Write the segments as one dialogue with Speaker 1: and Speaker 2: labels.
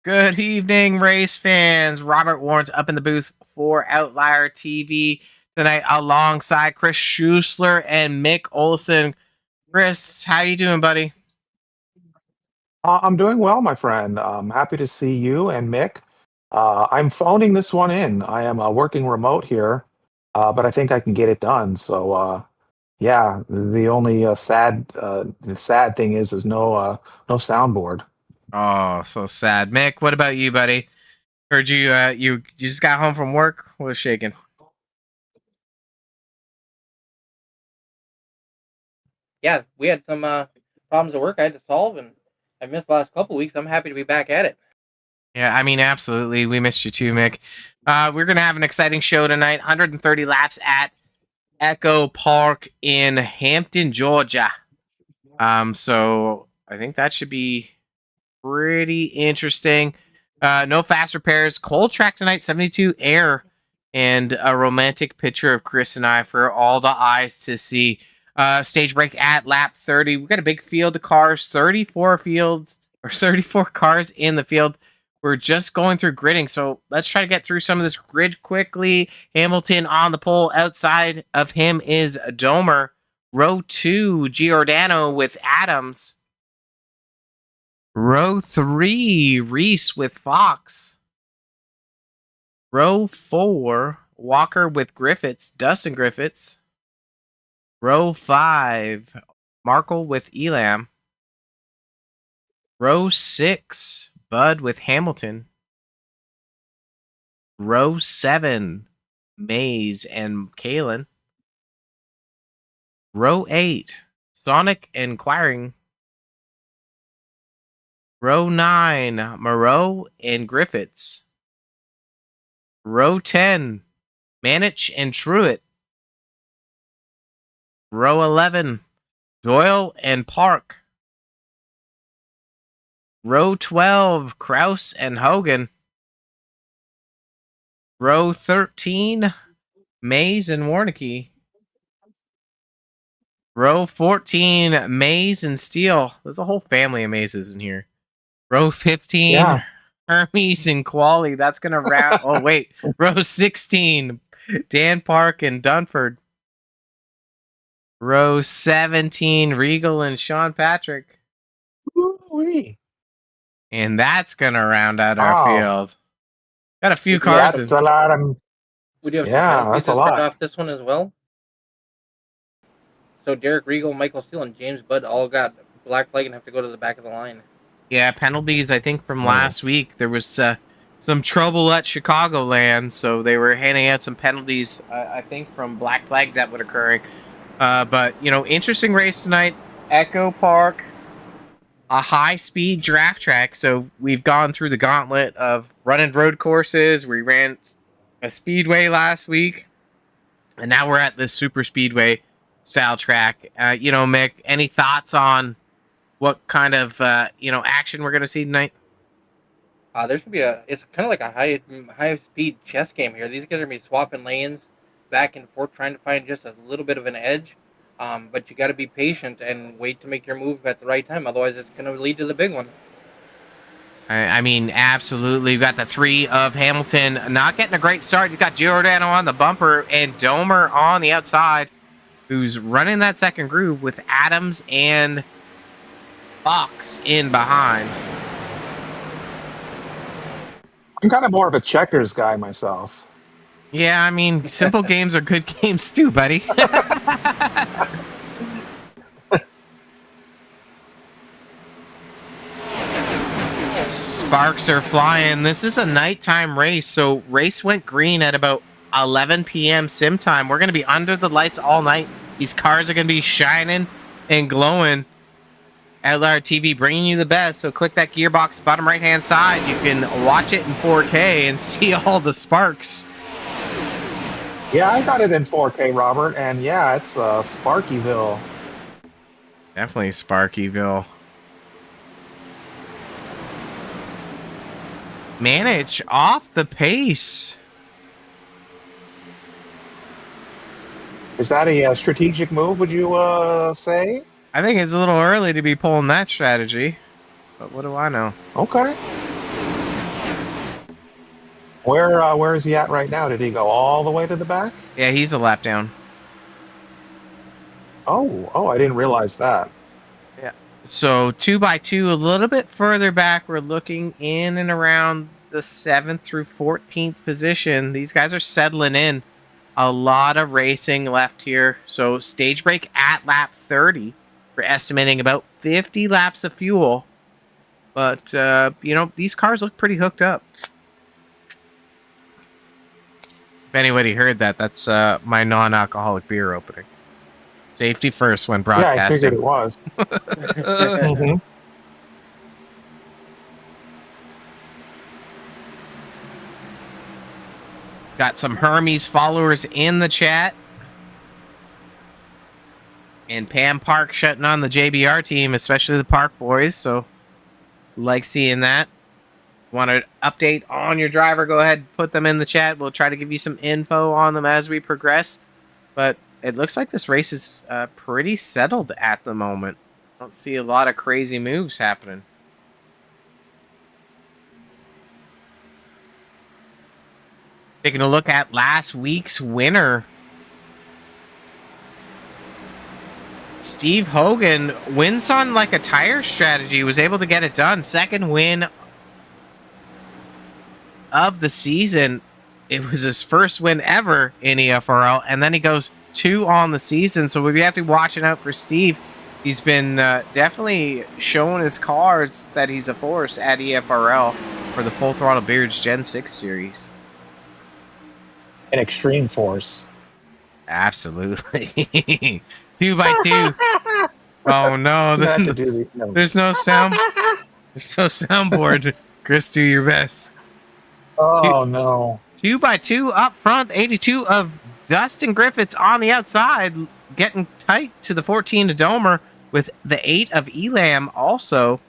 Speaker 1: Good evening, race fans. Robert Warren's up in the booth for Outlier TV tonight alongside Chris Schusler and Mick Olson. Chris, how you doing, buddy?
Speaker 2: I'm doing well, my friend. I'm happy to see you and Mick. I'm phoning this one in. I am working remote here, but I think I can get it done. Yeah, the only the sad thing is no soundboard.
Speaker 1: Oh, so sad. Mick, what about you, buddy? Heard you just got home from work? What was shaking?
Speaker 3: Yeah, we had some problems at work I had to solve, and I missed the last couple weeks. I'm happy to be back at it.
Speaker 1: Yeah, I mean, absolutely. We missed you too, Mick. We're gonna have an exciting show tonight. 130 laps at Echo Park in Hampton, Georgia. So I think that should be pretty interesting. No fast repairs. Cold track tonight, 72 air, and a romantic picture of Chris and I for all the eyes to see. Stage break at lap 30. We've got a big field of cars, 34 cars in the field. We're just going through gridding, so let's try to get through some of this grid quickly. Hamilton on the pole. Outside of him is Domer. Row 2, Giordano with Adams. Row 3, Reese with Fox. Row 4, Walker with Griffiths, Dustin Griffiths. Row 5, Markle with Elam. Row 6, Bud with Hamilton. Row 7, Maze and Kalen. Row 8, Sonic and Quiring. Row 9, Moreau and Griffiths. Row 10, Manich and Truitt. Row 11, Doyle and Park. Row 12, Kraus and Hogan. Row 13, Mays and Warnicki. Row 14, Mays and Steele. There's a whole family of Mazes in here. Row 15,
Speaker 2: Yeah.
Speaker 1: Hermes and Quali. That's going to wrap. Oh, wait. Row 16, Dan Park and Dunford. Row 17, Regal and Sean Patrick.
Speaker 2: Ooh-wee.
Speaker 1: And that's going to round out our
Speaker 2: Oh.
Speaker 1: field. Got a few
Speaker 2: Yeah,
Speaker 1: cars.
Speaker 2: that's a lot.
Speaker 3: We do have
Speaker 2: Yeah,
Speaker 3: some penalties
Speaker 2: that's a
Speaker 3: to start
Speaker 2: lot.
Speaker 3: off this one as well. So Derek Regal, Michael Steele, and James Budd all got black flag and have to go to the back of the line.
Speaker 1: Yeah, penalties, I think, from last week. There was some trouble at Chicagoland, so they were handing out some penalties, I think, from black flags that were occurring. But, interesting race tonight. Echo Park, a high-speed draft track. So we've gone through the gauntlet of running road courses. We ran a speedway last week, and now we're at this super speedway style track. Mick, any thoughts on what kind of action we're gonna see tonight?
Speaker 3: There's gonna be it's kind of like a high speed chess game here. These guys are gonna be swapping lanes back and forth, trying to find just a little bit of an edge. But you got to be patient and wait to make your move at the right time. Otherwise, it's gonna lead to the big one.
Speaker 1: I mean, absolutely. We've got the 3 of Hamilton not getting a great start. He's got Giordano on the bumper and Domer on the outside, who's running that second groove with Adams and Fox in behind.
Speaker 2: I'm kind of more of a checkers guy myself.
Speaker 1: Yeah, I mean, simple games are good games too, buddy. Sparks are flying. This is a nighttime race, so race went green at about 11 p.m. sim time. We're going to be under the lights all night. These cars are going to be shining and glowing. Outlier TV bringing you the best, so click that gearbox bottom right-hand side. You can watch it in 4K and see all the sparks.
Speaker 2: Yeah, I got it in 4K, Robert, and yeah, it's Sparkyville.
Speaker 1: Definitely Sparkyville. Manage off the pace.
Speaker 2: Is that a strategic move, would you say?
Speaker 1: I think it's a little early to be pulling that strategy, but what do I know?
Speaker 2: Okay. Where is he at right now? Did he go all the way to the back?
Speaker 1: Yeah, he's a lap down.
Speaker 2: Oh, I didn't realize that.
Speaker 1: Yeah. So 2x2, a little bit further back. We're looking in and around the 7th through 14th position. These guys are settling in. A lot of racing left here. So stage break at lap 30. We're estimating about 50 laps of fuel. But, these cars look pretty hooked up. If anybody heard that, that's my non-alcoholic beer opening. Safety first when broadcasting.
Speaker 2: Yeah, I figured it was. Mhm.
Speaker 1: Got some Hermes followers in the chat. And Pam Park shutting on the JBR team, especially the Park boys. So, like seeing that. Want an update on your driver? Go ahead and put them in the chat. We'll try to give you some info on them as we progress. But it looks like this race is pretty settled at the moment. I don't see a lot of crazy moves happening. Taking a look at last week's winner. Steve Hogan wins on like a tire strategy. Was able to get it done. Second win of the season. It was his first win ever in EFRL, and then he goes 2 on the season. So we have to be watching out for Steve. He's been definitely showing his cards that he's a force at EFRL for the Full Throttle Beards Gen 6 series.
Speaker 2: An extreme force.
Speaker 1: Absolutely. 2x2. Oh no, there's no sound. There's no soundboard. Chris, do your best.
Speaker 2: Oh no.
Speaker 1: 2x2 up front. 82 of Dustin Griffiths on the outside, getting tight to the 14 to Domer with the 8 of Elam also.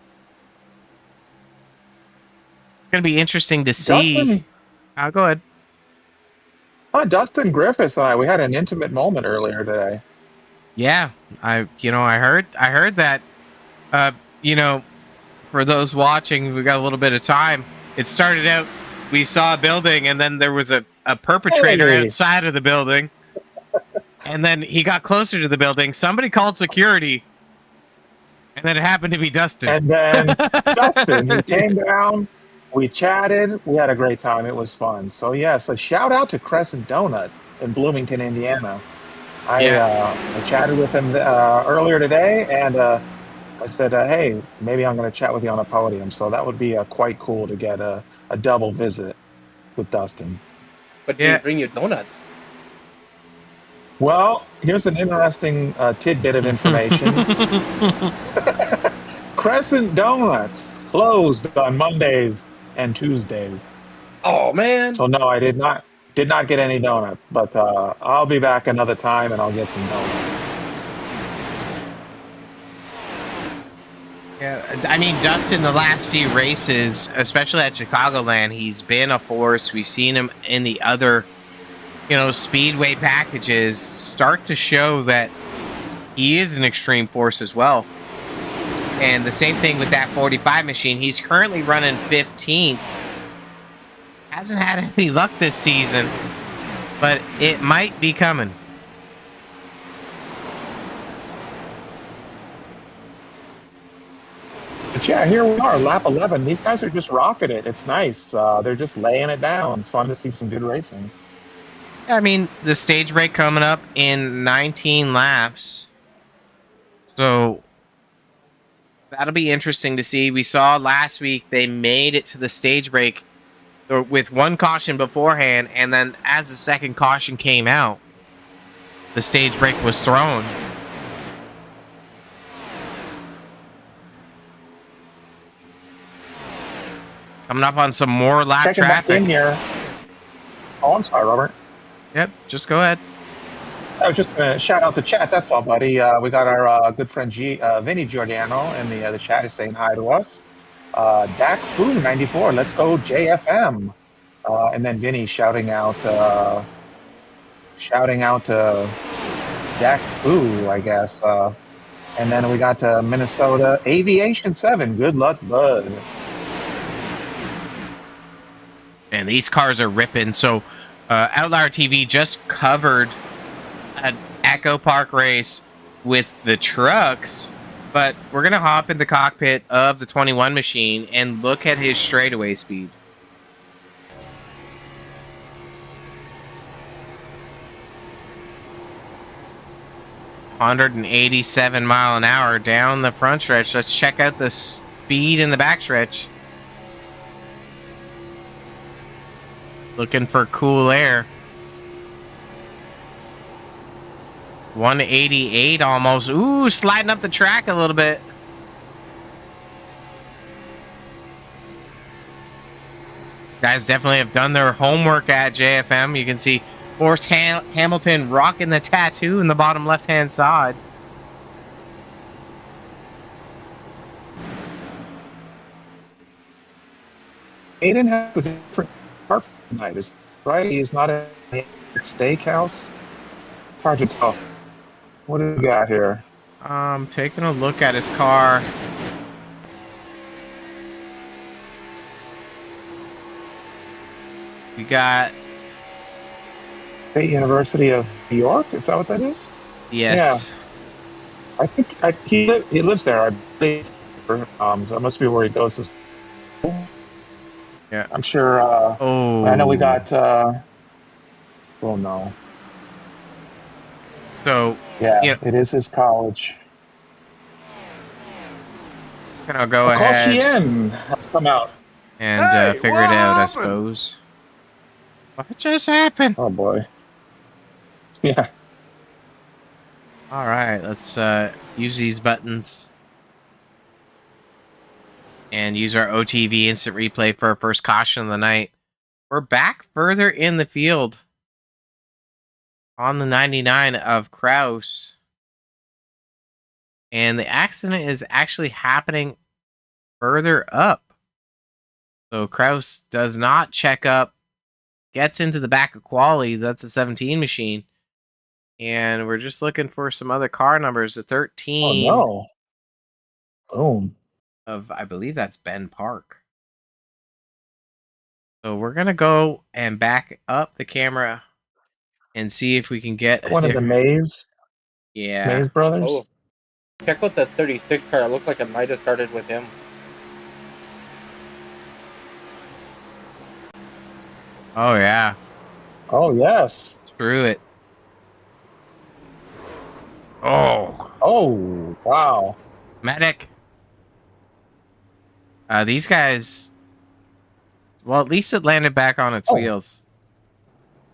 Speaker 1: It's going to be interesting to see. Go ahead.
Speaker 2: Dustin Griffiths and we had an intimate moment earlier today.
Speaker 1: Yeah, I heard that. For those watching, we got a little bit of time. It started out, we saw a building, and then there was a perpetrator outside of the building. And then he got closer to the building. Somebody called security. And then it happened to be Dustin.
Speaker 2: And then Dustin, he came down. We chatted. We had a great time. It was fun. So, yes, a shout out to Crescent Donut in Bloomington, Indiana. I chatted with him earlier today, and I said, hey, maybe I'm going to chat with you on a podium. So that would be quite cool to get a double visit with Dustin.
Speaker 3: But did he bring you donuts?
Speaker 2: Well, here's an interesting tidbit of information. Crescent Donuts closed on Mondays and Tuesdays.
Speaker 3: Oh man!
Speaker 2: So no, I did not get any donuts, but I'll be back another time and I'll get some donuts.
Speaker 1: Yeah, I mean, Dustin, the last few races, especially at Chicagoland, he's been a force. We've seen him in the other, speedway packages start to show that he is an extreme force as well. And the same thing with that 45 machine. He's currently running 15th. Hasn't had any luck this season, but it might be coming.
Speaker 2: But yeah, here we are, lap 11. These guys are just rocking it. It's nice. They're just laying it down. It's fun to see some good racing.
Speaker 1: I mean, the stage break coming up in 19 laps. So that'll be interesting to see. We saw last week they made it to the stage break with one caution beforehand, and then as the second caution came out, the stage break was thrown. Coming up on some more lap
Speaker 2: Checking
Speaker 1: traffic.
Speaker 2: back in here. Oh, I'm sorry, Robert.
Speaker 1: Yep, just go ahead.
Speaker 2: I was just going to shout out the chat. That's all, buddy. We got our good friend Vinny Giordano in the chat is saying hi to us. Dak Fu 94. Let's go JFM. And then Vinny shouting out to Dak Fu, I guess. And then we got Minnesota Aviation 7. Good luck, bud.
Speaker 1: And man, these cars are ripping. So Outlier TV just covered an Echo Park race with the trucks, but we're going to hop in the cockpit of the 21 machine and look at his straightaway speed. $187 mph down the front stretch. Let's check out the speed in the back stretch. Looking for cool air. 188 almost. Ooh, sliding up the track a little bit. These guys definitely have done their homework at JFM. You can see Forrest Hamilton rocking the tattoo in the bottom left-hand side.
Speaker 2: Aiden has a different car tonight, right? He's not at a steakhouse. It's hard to tell. What do we got here?
Speaker 1: Taking a look at his car. We got
Speaker 2: State University of New York? Is that what that is?
Speaker 1: yes.
Speaker 2: Yeah. I think he lives there, I believe. So that must be where he goes to school.
Speaker 1: Yeah.
Speaker 2: I'm sure.
Speaker 1: Oh,
Speaker 2: I know we got. Oh no.
Speaker 1: So
Speaker 2: Yeah, it is his college.
Speaker 1: gonna go ahead
Speaker 2: Caution has come out.
Speaker 1: and figure it out, I suppose. What just happened?
Speaker 2: Oh boy. Yeah.
Speaker 1: All right, let's use these buttons and use our OTV instant replay for our first caution of the night. We're back further in the field on the 99 of Kraus. And the accident is actually happening further up. So Kraus does not check up, gets into the back of quali. That's a 17 machine. And we're just looking for some other car numbers. A 13
Speaker 2: Oh no. Boom.
Speaker 1: of, I believe that's Ben Park. So we're going to go and back up the camera and see if we can get
Speaker 2: One of the Mays brothers.
Speaker 3: Oh, check out that 36 car. It looked like it might have started with him.
Speaker 1: Oh, yeah.
Speaker 2: Oh yes.
Speaker 1: Screw it. Oh.
Speaker 2: Oh wow.
Speaker 1: Medic. These guys... Well, at least it landed back on its wheels.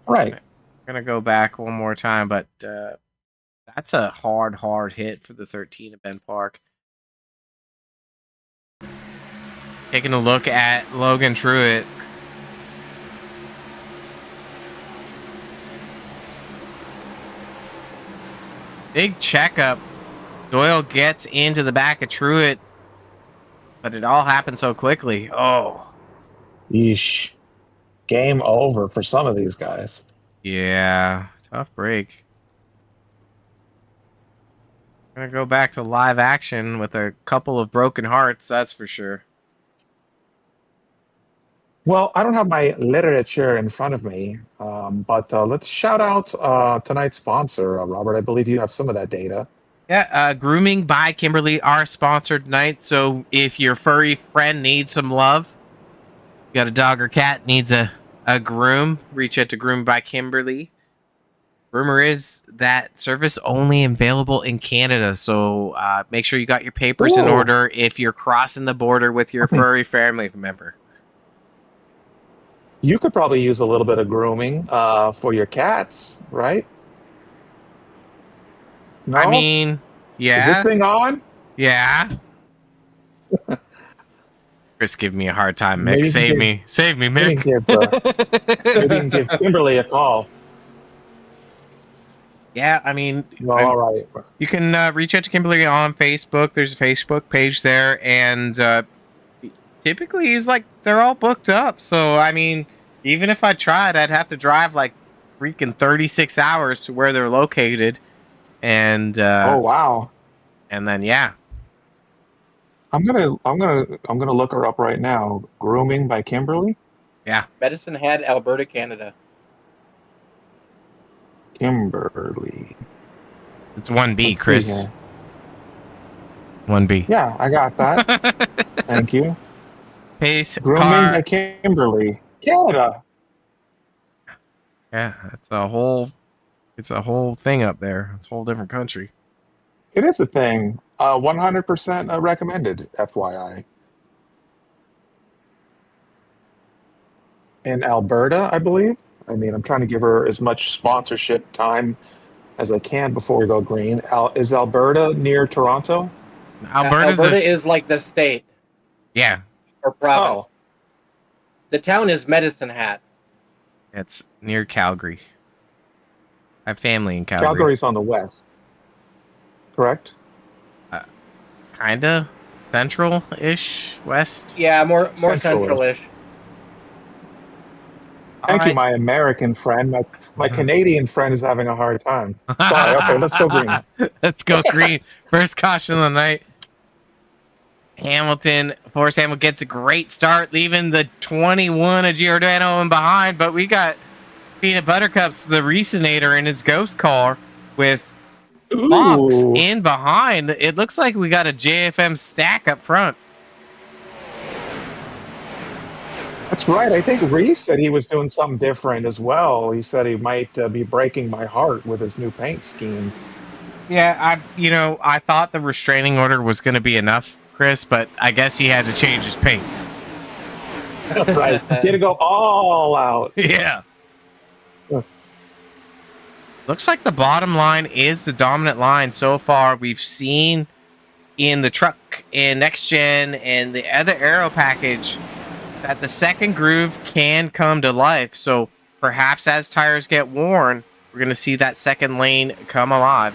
Speaker 2: Right.
Speaker 1: I'm going to go back one more time, but that's a hard hit for the 13 of Ben Park. Taking a look at Logan Truitt. Big checkup. Doyle gets into the back of Truitt, but it all happened so quickly. Oh.
Speaker 2: Yeesh. Game over for some of these guys.
Speaker 1: Yeah. Tough break. Gonna go back to live action with a couple of broken hearts, that's for sure.
Speaker 2: Well, I don't have my literature in front of me, but let's shout out tonight's sponsor, Robert. I believe you have some of that data.
Speaker 1: Yeah, Grooming by Kimberly, our sponsored tonight. So if your furry friend needs some love, you got a dog or cat needs a groom, reach out to Groom by Kimberly. Rumor is that service only available in Canada, so make sure you got your papers in order if you're crossing the border with your furry family member.
Speaker 2: You could probably use a little bit of grooming for your cats, right? No?
Speaker 1: I mean, yeah.
Speaker 2: Is this thing on?
Speaker 1: Yeah. Chris, give me a hard time, Mick. Save me, Mick.
Speaker 2: Maybe you can give Kimberly a call.
Speaker 1: Yeah, I mean,
Speaker 2: all right.
Speaker 1: You can reach out to Kimberly on Facebook. There's a Facebook page there, and typically he's like, they're all booked up. So, I mean, even if I tried, I'd have to drive like freaking 36 hours to where they're located. And
Speaker 2: oh wow.
Speaker 1: And then yeah.
Speaker 2: I'm gonna look her up right now. Grooming by Kimberly.
Speaker 1: Yeah,
Speaker 3: Medicine Hat, Alberta, Canada.
Speaker 2: Kimberly.
Speaker 1: it's 1B,
Speaker 2: Let's see
Speaker 1: Chris.
Speaker 2: here.
Speaker 1: 1B.
Speaker 2: Yeah, I got that. Thank you.
Speaker 1: Pace
Speaker 2: Grooming
Speaker 1: car.
Speaker 2: by Kimberly, Canada.
Speaker 1: Yeah, it's a whole thing up there. It's a whole different country.
Speaker 2: It is a thing. 100% recommended, FYI. In Alberta, I believe. I mean, I'm trying to give her as much sponsorship time as I can before we go green. Is Alberta near Toronto?
Speaker 1: Alberta's
Speaker 3: Alberta is like the state
Speaker 1: yeah,
Speaker 3: or province.
Speaker 2: Oh,
Speaker 3: The town is Medicine Hat.
Speaker 1: it's near Calgary. I have family in Calgary.
Speaker 2: Calgary's on the west, correct?
Speaker 1: Uh, Kinda central-ish, west.
Speaker 3: Yeah, more
Speaker 2: Central.
Speaker 3: central-ish.
Speaker 1: All
Speaker 2: Thank you,
Speaker 1: right.
Speaker 2: my American friend. My Canadian friend is having a hard time. Sorry. Okay, let's go green.
Speaker 1: Let's go green. First caution of the night. Forrest Hamilton gets a great start, leaving the 21 of Giordano in behind. But we got Peanut Buttercups, the Resonator, in his ghost car with Fox
Speaker 2: Ooh,
Speaker 1: in behind. It looks like we got a JFM stack up front.
Speaker 2: that's right. I think Reese said he was doing something different as well. He said he might be breaking my heart with his new paint scheme.
Speaker 1: Yeah, I thought the restraining order was going to be enough, Chris, but I guess he had to change his paint.
Speaker 2: Right. He had to go all out.
Speaker 1: Yeah. Looks like the bottom line is the dominant line so far. We've seen in the truck and next gen and the other aero package that the second groove can come to life. So perhaps as tires get worn, we're going to see that second lane come alive.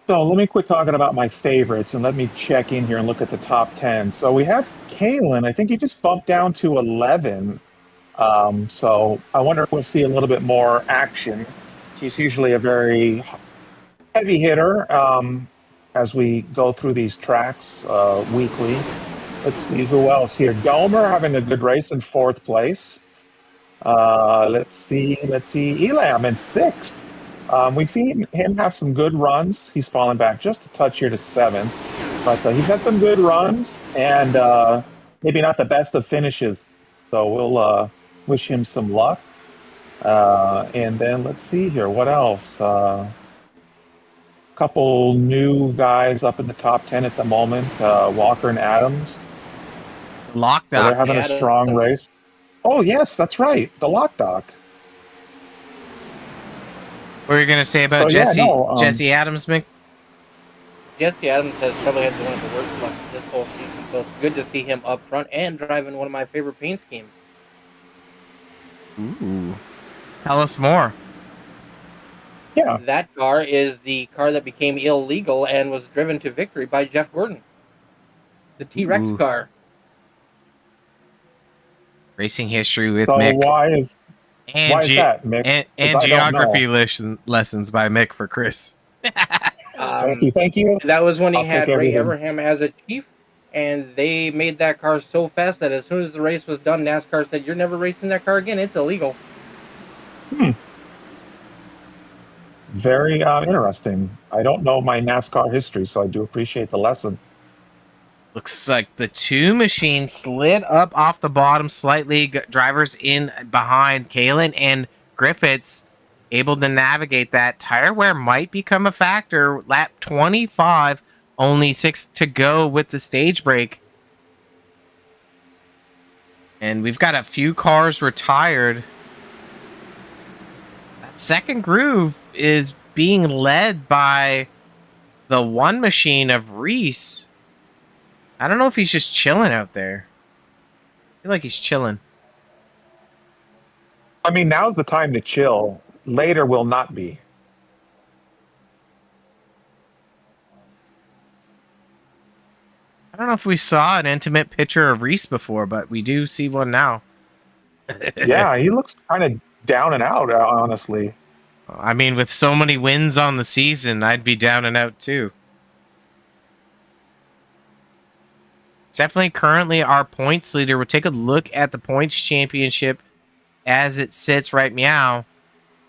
Speaker 2: So let me quit talking about my favorites and let me check in here and look at the top 10. So we have Kalen. I think he just bumped down to 11. So I wonder if we'll see a little bit more action. He's usually a very heavy hitter as we go through these tracks weekly. Let's see who else here. Gomer having a good race in fourth place. Let's see. Elam in sixth. We've seen him have some good runs. He's fallen back just a touch here to seventh, but he's had some good runs and maybe not the best of finishes. So we'll wish him some luck. And then let's see here. What else? Couple new guys up in the top 10 at the moment. Walker and Adams.
Speaker 1: Lock
Speaker 2: So they're
Speaker 1: dock.
Speaker 2: having a strong race. Oh, yes, that's right. The lock dock.
Speaker 1: What are you going to say about
Speaker 2: So, yeah,
Speaker 1: Jesse
Speaker 2: no,
Speaker 1: Jesse Adams, Mick?
Speaker 3: Jesse Adams has probably had one of the worst luck this whole season, so it's good to see him up front and driving one of my favorite paint schemes.
Speaker 1: Ooh. Tell us more.
Speaker 2: Yeah.
Speaker 3: That car is the car that became illegal and was driven to victory by Jeff Gordon. The T-Rex
Speaker 1: Ooh.
Speaker 3: car.
Speaker 1: Racing history with
Speaker 2: So
Speaker 1: Mick.
Speaker 2: why is that, Mick?
Speaker 1: And
Speaker 2: 'Cause I don't
Speaker 1: geography
Speaker 2: know.
Speaker 1: lessons by Mick for Chris.
Speaker 2: Thank you.
Speaker 3: That was when he
Speaker 2: I'll take
Speaker 3: had Ray
Speaker 2: everything.
Speaker 3: Everham as a chief, and they made that car so fast that as soon as the race was done, NASCAR said, "You're never racing that car again. It's illegal."
Speaker 2: Very interesting. I don't know my NASCAR history, so I do appreciate the lesson.
Speaker 1: Looks like the two machines slid up off the bottom slightly. Drivers in behind. Kalen and Griffiths able to navigate that. Tire wear might become a factor. Lap 25, only 6 to go with the stage break. And we've got a few cars retired. That second groove is being led by the one machine of Reese. I don't know if he's just chilling out there. I feel like he's chilling.
Speaker 2: I mean, now's the time to chill. Later will not be.
Speaker 1: I don't know if we saw an intimate picture of Reese before, but we do see one now.
Speaker 2: Yeah, he looks kind of down and out, honestly.
Speaker 1: I mean, with so many wins on the season, I'd be down and out too. It's definitely currently our points leader. We'll take a look at the points championship as it sits right meow.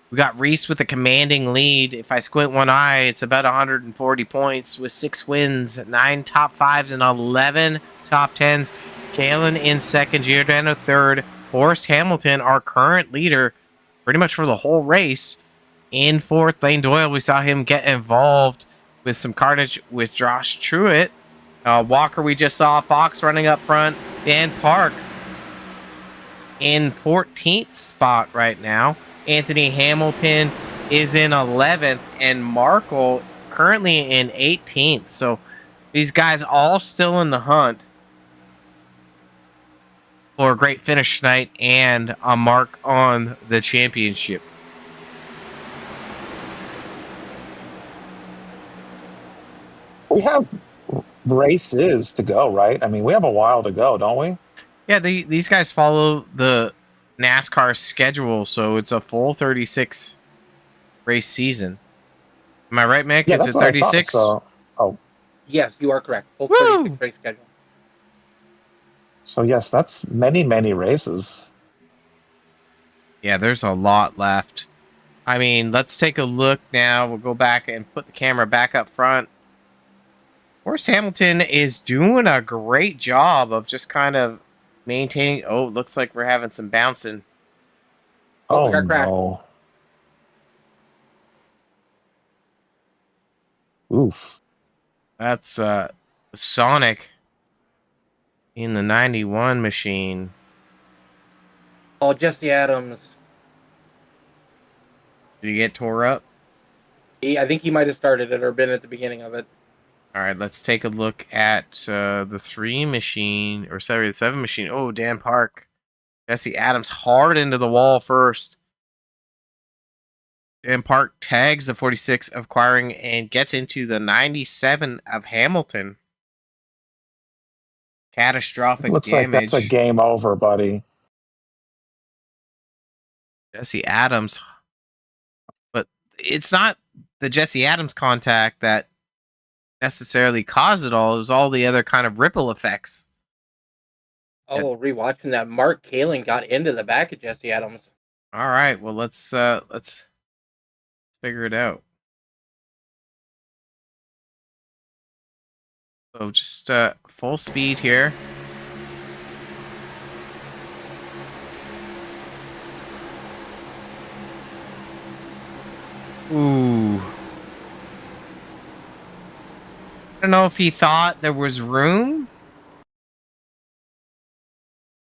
Speaker 1: We got Reese with a commanding lead. If I squint one eye, it's about 140 points with 6 wins, 9 top 5s, and 11 top 10s. Kalen in second, Giordano third. Forrest Hamilton, our current leader, pretty much for the whole race. In fourth, Lane Doyle, we saw him get involved with some carnage with Josh Truitt. Walker, we just saw. Fox running up front. Dan Park in 14th spot right now. Anthony Hamilton is in 11th, and Markle currently in 18th. So these guys all still in the hunt for a great finish tonight and a mark on the championship.
Speaker 2: We have races to go, right? I mean, we have a while to go, don't we?
Speaker 1: Yeah, these guys follow the NASCAR schedule, so it's a full 36 race season. Am I right, Mick?
Speaker 2: Yeah,
Speaker 1: Is
Speaker 2: that's
Speaker 1: it
Speaker 2: what I thought.
Speaker 1: 36?
Speaker 2: So, oh,
Speaker 3: Yes, you are correct. Full
Speaker 1: Woo!
Speaker 3: 36 race schedule.
Speaker 2: so yes, that's many, many races.
Speaker 1: Yeah, there's a lot left. I mean, let's take a look now. We'll go back and put the camera back up front. Forrest Hamilton is doing a great job of just kind of maintaining. Oh, looks like we're having some bouncing.
Speaker 3: Oh, we
Speaker 2: Oh
Speaker 3: got cracked.
Speaker 2: no. Oof.
Speaker 1: That's Sonic in the 91 machine.
Speaker 3: Oh, Jesse Adams.
Speaker 1: Did he get tore up?
Speaker 3: I think he might have started it or been at the beginning of it.
Speaker 1: All right, let's take a look at the 3 machine, or sorry, the 7 machine. Oh, Dan Park. Jesse Adams hard into the wall first. Dan Park tags the 46 of Quiring and gets into the 97 of Hamilton. Catastrophic
Speaker 2: Looks like that's a
Speaker 1: damage.
Speaker 2: game over, buddy.
Speaker 1: Jesse Adams. But it's not the Jesse Adams contact that necessarily caused it all. It was all the other kind of ripple effects.
Speaker 3: Oh, rewatching that, Mark Kaling got into the back of Jesse Adams.
Speaker 1: All right, well let's figure it out. So just full speed here. Ooh. I don't know if he thought there was room.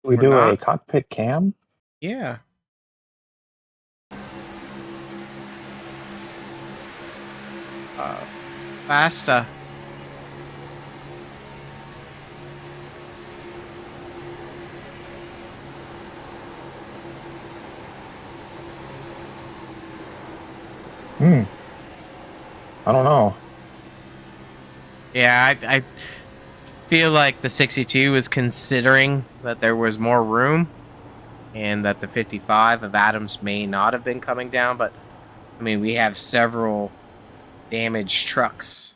Speaker 2: We
Speaker 1: Or
Speaker 2: do a
Speaker 1: not.
Speaker 2: cockpit cam?
Speaker 1: Yeah. Faster.
Speaker 2: I don't know.
Speaker 1: Yeah, I feel like the 62 is considering that there was more room and that the 55 of Adams may not have been coming down, but I mean, we have several damaged trucks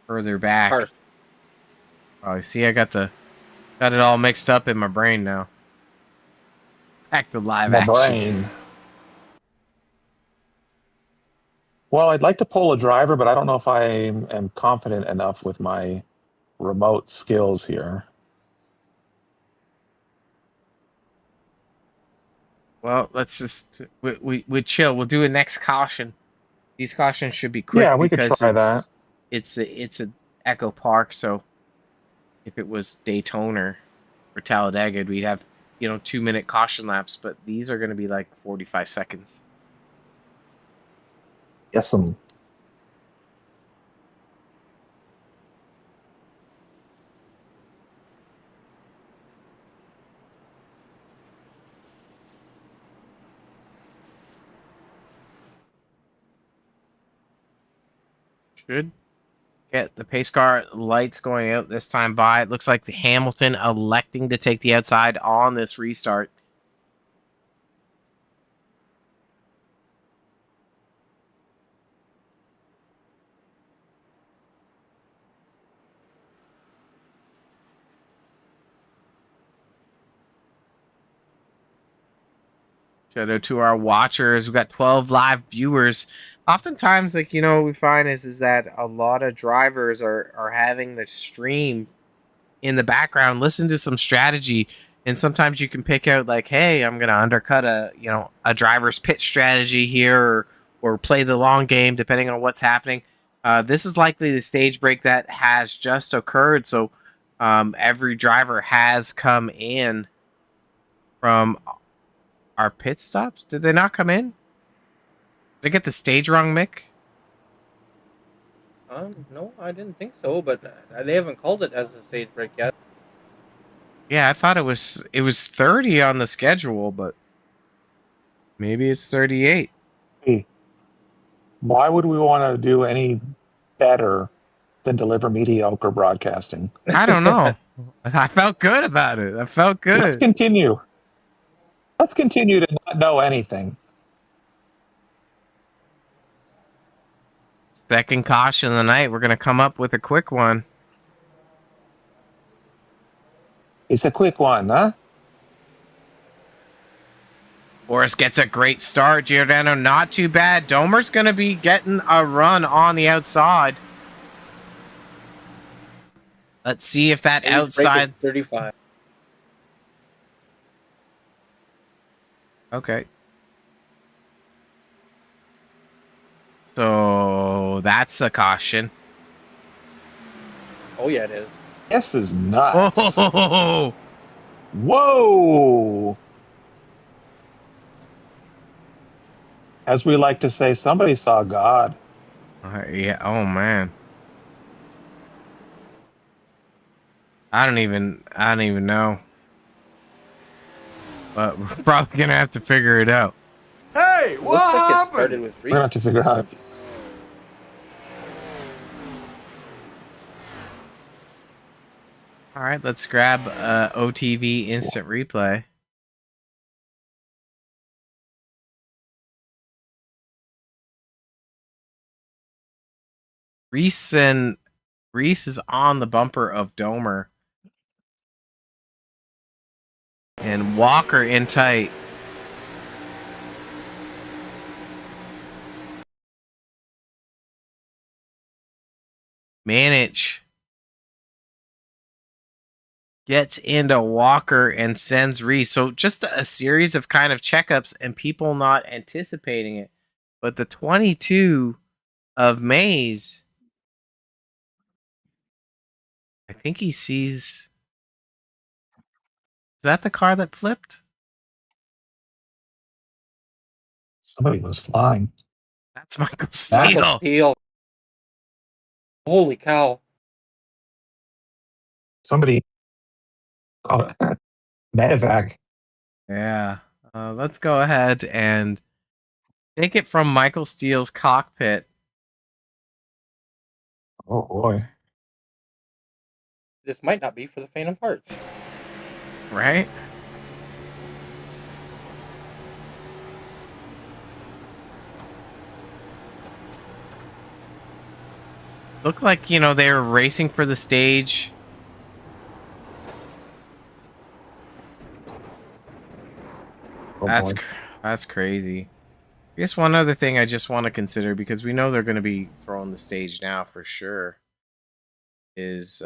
Speaker 1: further back.
Speaker 3: Cars.
Speaker 1: Oh, see, I got it all mixed up in my brain now. Back to live
Speaker 2: My
Speaker 1: action.
Speaker 2: brain. Well, I'd like to pull a driver, but I don't know if I am confident enough with my remote skills here.
Speaker 1: Well, let's just we chill. We'll do a next caution. These cautions should be quick
Speaker 2: Yeah, we could
Speaker 1: because
Speaker 2: try that.
Speaker 1: it's a Echo Park. So if it was Daytona or Talladega, we'd have 2-minute caution laps. But these are going to be like 45 seconds.
Speaker 2: Yes,
Speaker 1: Should get the pace car lights going out this time by. It looks like the Hamilton electing to take the outside on this restart. Shout out to our watchers. We've got 12 live viewers. Oftentimes, like, what we find is that a lot of drivers are having the stream in the background, listen to some strategy, and sometimes you can pick out like, hey, I'm gonna undercut a driver's pit strategy here, or play the long game depending on what's happening. This is likely the stage break that has just occurred, so every driver has come in from our pit stops. Did they not come in? Did I get the stage wrong, Mick?
Speaker 3: No, I didn't think so, but they haven't called it as a stage break yet.
Speaker 1: Yeah, I thought it was 30 on the schedule, but maybe it's 38.
Speaker 2: Hey, why would we want to do any better than deliver mediocre broadcasting?
Speaker 1: I don't know. I felt good about it. I felt
Speaker 2: Let's
Speaker 1: good.
Speaker 2: continue. Let's continue to not know anything.
Speaker 1: Second caution of the night. We're going to come up with a quick one.
Speaker 2: It's a quick one, huh?
Speaker 1: Boris gets a great start. Giordano, not too bad. Domer's going to be getting a run on the outside. Let's see if that outside...
Speaker 3: 35.
Speaker 1: Okay. So that's a caution.
Speaker 3: Oh, yeah, it is.
Speaker 2: This is nuts.
Speaker 1: Oh,
Speaker 2: Whoa! As we like to say, somebody saw God.
Speaker 1: yeah. Oh, man. I don't even know. But we're probably going to have to figure it out.
Speaker 4: Hey,
Speaker 3: It
Speaker 4: what
Speaker 3: looks like it
Speaker 4: happened?
Speaker 3: started with
Speaker 2: We're gonna have to figure out.
Speaker 1: All right, let's grab OTV instant replay. Reese is on the bumper of Domer. And Walker in tight. Manage gets into Walker and sends Reese. So just a series of kind of checkups and people not anticipating it. But the 22 of Mays, I think he sees... Is that the car that flipped?
Speaker 2: Somebody was flying.
Speaker 1: That's Michael
Speaker 3: Michael
Speaker 1: Steele.
Speaker 3: Steele. Holy cow.
Speaker 2: Somebody. Oh, medevac.
Speaker 1: Yeah. Let's go ahead and take it from Michael Steele's cockpit.
Speaker 2: Oh boy.
Speaker 3: This might not be for the faint of hearts.
Speaker 1: Right? Looked like, they were racing for the stage.
Speaker 2: Oh
Speaker 1: That's
Speaker 2: boy.
Speaker 1: that's crazy. I guess one other thing I just want to consider, because we know they're going to be throwing the stage now for sure, is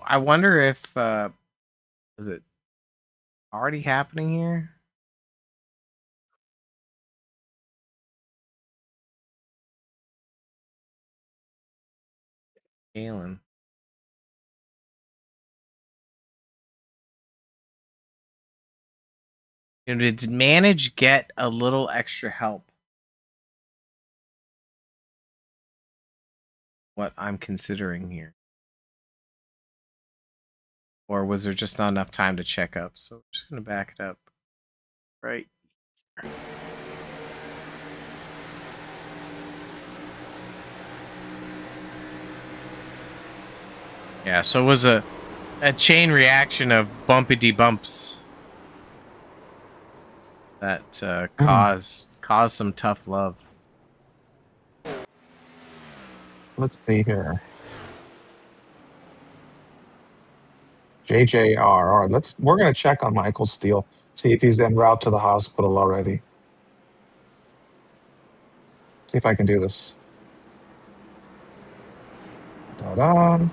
Speaker 1: I wonder if is it already happening here? Galen. Did Manage get a little extra help? What I'm considering here. Or was there just not enough time to check up? So I'm just going to back it up. Right. Yeah, so it was a chain reaction of bumpity bumps that caused some tough love.
Speaker 2: Let's see here. JJR. All right, we're gonna check on Michael Steele, see if he's en route to the hospital already. See if I can do this. Da-da.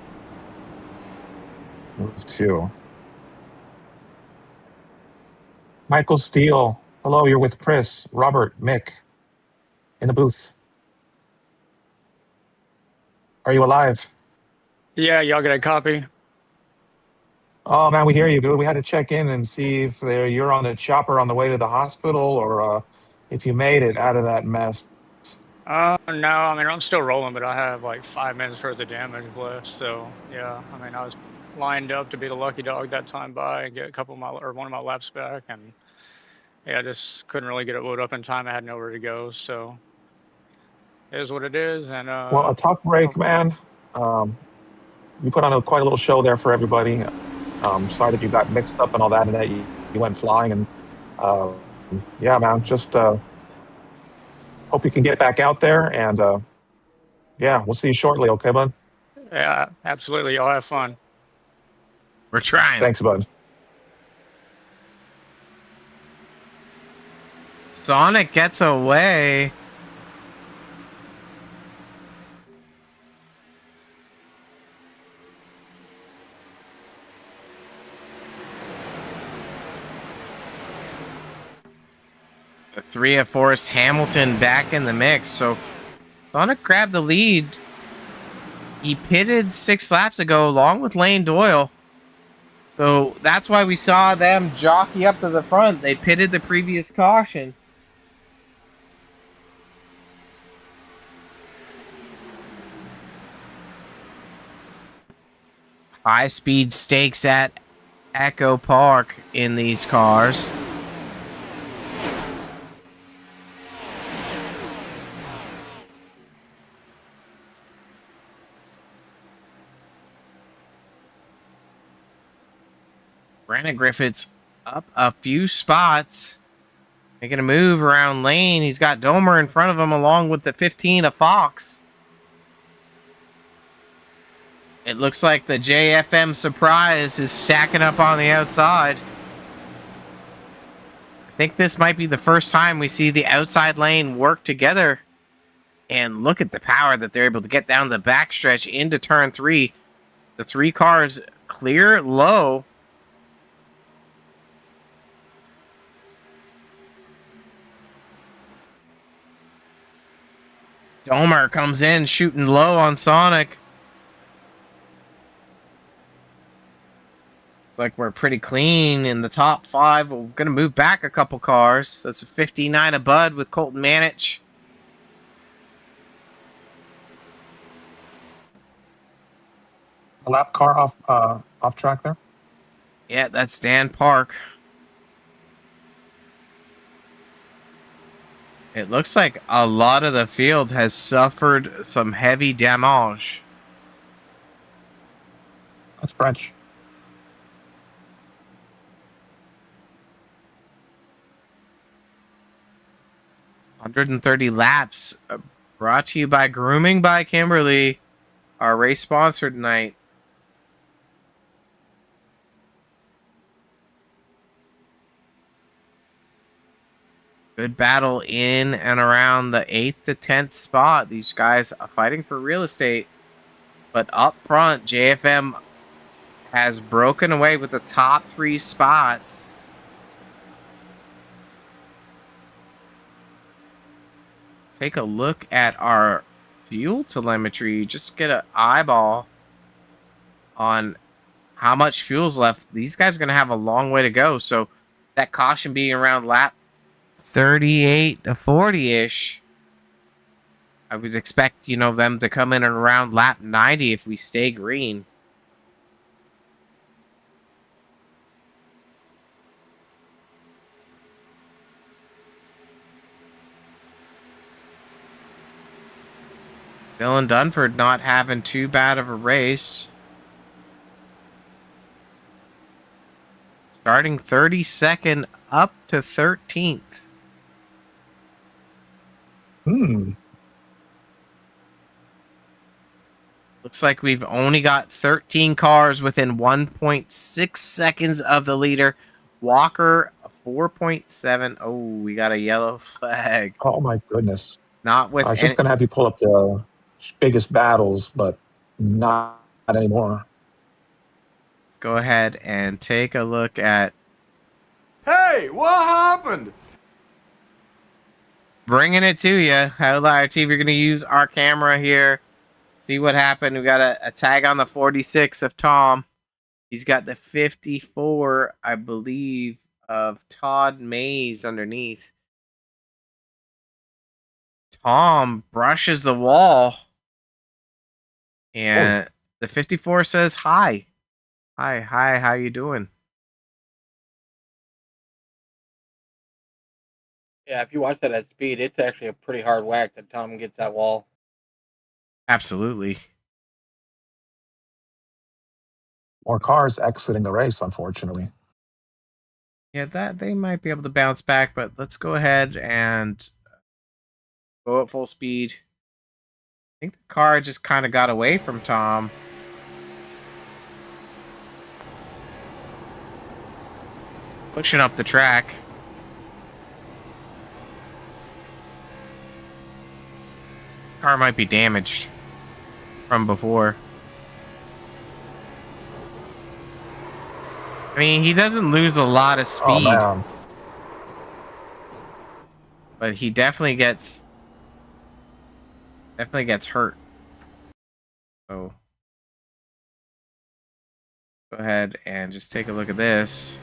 Speaker 2: Move 2. Michael Steele. Hello, you're with Chris, Robert, Mick in the booth. Are you alive?
Speaker 4: Yeah, y'all get a copy?
Speaker 2: Oh man, we hear you, dude. We had to check in and see if you're on the chopper on the way to the hospital, or if you made it out of that mess.
Speaker 4: No, I mean, I'm still rolling, but I have like 5 minutes worth of damage left. So yeah, I mean, I was lined up to be the lucky dog that time by and get a couple of one of my laps back, and yeah, I just couldn't really get it loaded up in time. I had nowhere to go, so it is what it is. And
Speaker 2: Well, a tough break, man. You put on quite a little show there for everybody. Sorry that you got mixed up and all that, and that you went flying. And yeah, man, just hope you can get back out there. And yeah, we'll see you shortly. Okay, bud?
Speaker 4: yeah, absolutely. Y'all have fun.
Speaker 1: We're trying.
Speaker 2: Thanks, bud.
Speaker 1: Sonic gets away. The 3 of Forrest Hamilton back in the mix. So Sonic grabbed the lead. He pitted 6 laps ago along with Lane Doyle. So that's why we saw them jockey up to the front. They pitted the previous caution. High-speed stakes at Echo Park in these cars. Brandon Griffith's up a few spots, making a move around lane. He's got Domer in front of him along with the 15 of Fox. It looks like the JFM Surprise is stacking up on the outside. I think this might be the first time we see the outside lane work together. And look at the power that they're able to get down the backstretch into turn 3. The 3 cars clear low. Domer comes in shooting low on Sonic. Looks like we're pretty clean in the top 5. We're going to move back a couple cars. That's a 59 of Bud with Colton Manich.
Speaker 2: A lap car off track there.
Speaker 1: Yeah, that's Dan Park. It looks like a lot of the field has suffered some heavy damage.
Speaker 2: That's French.
Speaker 1: $130 laps. Brought to you by Grooming by Kimberly, our race sponsor tonight. Good battle in and around the 8th to 10th spot. These guys are fighting for real estate. But up front, JFM has broken away with the top 3 spots. Let's take a look at our fuel telemetry. Just get an eyeball on how much fuel's left. These guys are going to have a long way to go. So that caution being around lap 38 to 40-ish. I would expect, them to come in around lap 90 if we stay green. Dylan Dunford not having too bad of a race. Starting 32nd up to 13th. Looks like we've only got 13 cars within 1.6 seconds of the leader. Walker 4.7. Oh, we got a yellow flag.
Speaker 2: Oh my goodness.
Speaker 1: Not with
Speaker 2: I was
Speaker 1: any.
Speaker 2: just gonna have you pull up the biggest battles, but not anymore.
Speaker 1: Let's go ahead and take a look at
Speaker 5: Hey, what happened?
Speaker 1: bringing it to you. Outlier TV, we're going to use our camera here. See what happened. We got a tag on the 46 of Tom. He's got the 54, I believe, of Todd Mays underneath. Tom brushes the wall. And the 54 says, hi. Hi, how you doing?
Speaker 3: Yeah, if you watch that at speed, it's actually a pretty hard whack that Tom gets that wall.
Speaker 1: Absolutely.
Speaker 2: More cars exiting the race, unfortunately.
Speaker 1: Yeah, that they might be able to bounce back, but let's go ahead and go at full speed. I think the car just kind of got away from Tom. Pushing up the track. Car might be damaged from before. I mean, he doesn't lose a lot of speed,
Speaker 2: Oh man.
Speaker 1: but he definitely gets hurt. So go ahead and just take a look at this.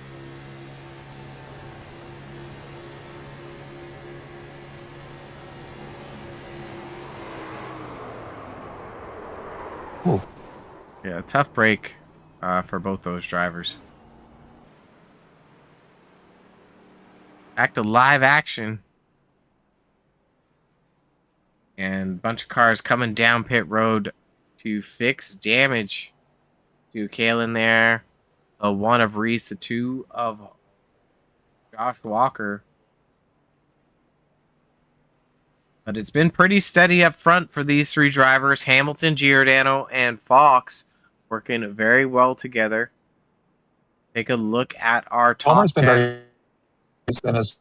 Speaker 2: Ooh.
Speaker 1: Yeah, tough break for both those drivers. Back to live action. And a bunch of cars coming down pit road to fix damage to Kalen there. A 1 of Reese, a 2 of Josh Walker. But it's been pretty steady up front for these three drivers. Hamilton, Giordano, and Fox working very well together. Take a look at our top
Speaker 2: Homer's been
Speaker 1: 10.
Speaker 2: very in his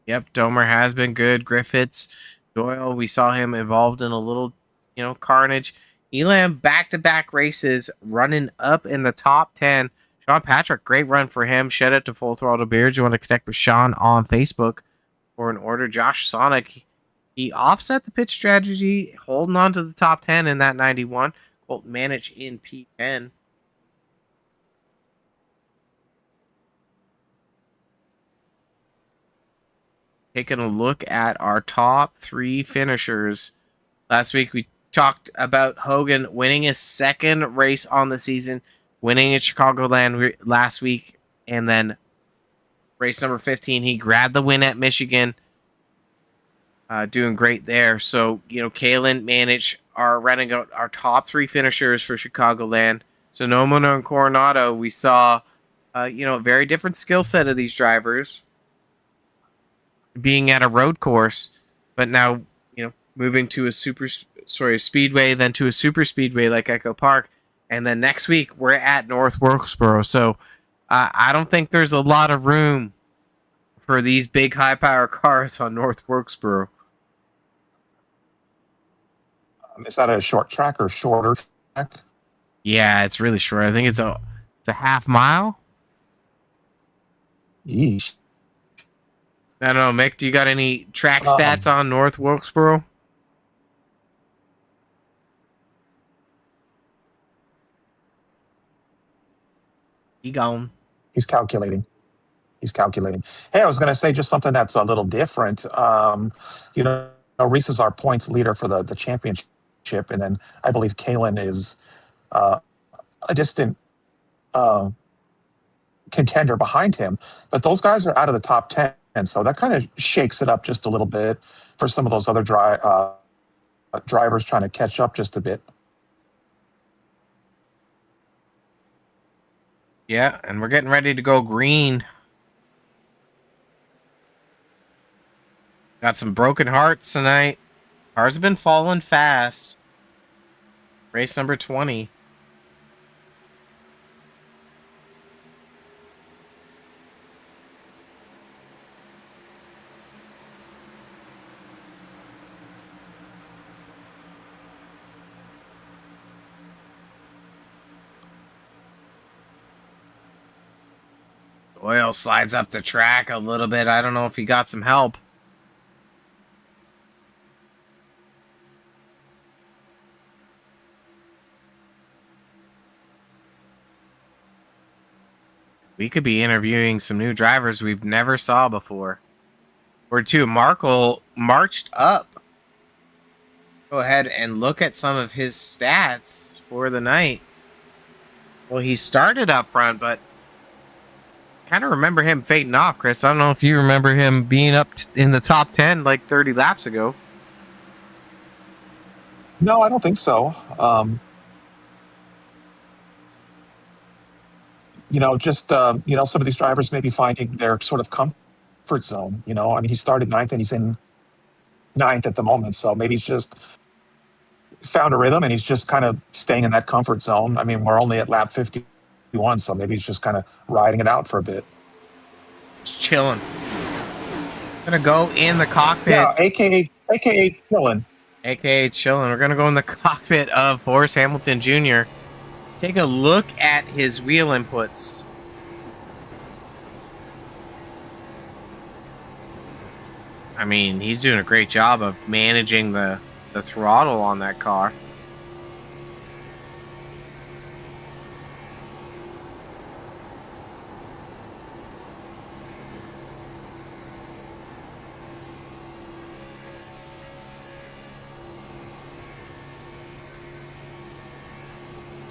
Speaker 1: Yep, Domer has been good. Griffiths, Doyle, we saw him involved in a little, carnage. Elam back-to-back races running up in the top 10. Sean Patrick, great run for him. Shout out to Full Throttle Beards. You want to connect with Sean on Facebook for an order. Josh Sonic, he offset the pitch strategy, holding on to the top 10 in that 91. Colt managed in P10. Taking a look at our top 3 finishers. Last week we talked about Hogan winning his second race on the season, winning at Chicagoland last week, and then race number 15, he grabbed the win at Michigan. Doing great there. So, Kalen managed running out our top 3 finishers for Chicagoland. So, Nomono and Coronado, we saw, a very different skill set of these drivers being at a road course, but now, moving to a speedway, then to a super speedway like Echo Park. And then next week we're at North Wilkesboro. So I don't think there's a lot of room for these big high power cars on North Wilkesboro.
Speaker 2: is that a short track or shorter track?
Speaker 1: Yeah, it's really short. I think it's a half mile.
Speaker 2: Yeesh.
Speaker 1: I don't know, Mick, do you got any track stats on North Wilkesboro? He gone.
Speaker 2: He's calculating. Hey, I was going to say just something that's a little different. Reese is our points leader for the championship, and then I believe Kalen is a distant contender behind him. But those guys are out of the top 10, so that kind of shakes it up just a little bit for some of those other drivers trying to catch up just a bit.
Speaker 1: Yeah, and we're getting ready to go green. Got some broken hearts tonight. Cars have been falling fast. Race number 20. Oil slides up the track a little bit. I don't know if he got some help. We could be interviewing some new drivers we've never saw before. Or two, Markle marched up. Go ahead and look at some of his stats for the night. Well, he started up front, but kind of remember him fading off, Chris. I don't know if you remember him being up in the top 10 like 30 laps ago.
Speaker 2: No, I don't think so. Just some of these drivers may be finding their sort of comfort zone. I mean, he started ninth and he's in ninth at the moment, so maybe he's just found a rhythm and he's just kind of staying in that comfort zone. I mean, we're only at lap 51, so maybe he's just kind of riding it out for a bit.
Speaker 1: Just chilling. Gonna go in the cockpit.
Speaker 2: Yeah, aka chilling.
Speaker 1: AKA chilling. We're gonna go in the cockpit of Boris Hamilton Jr. Take a look at his wheel inputs. I mean, he's doing a great job of managing the throttle on that car.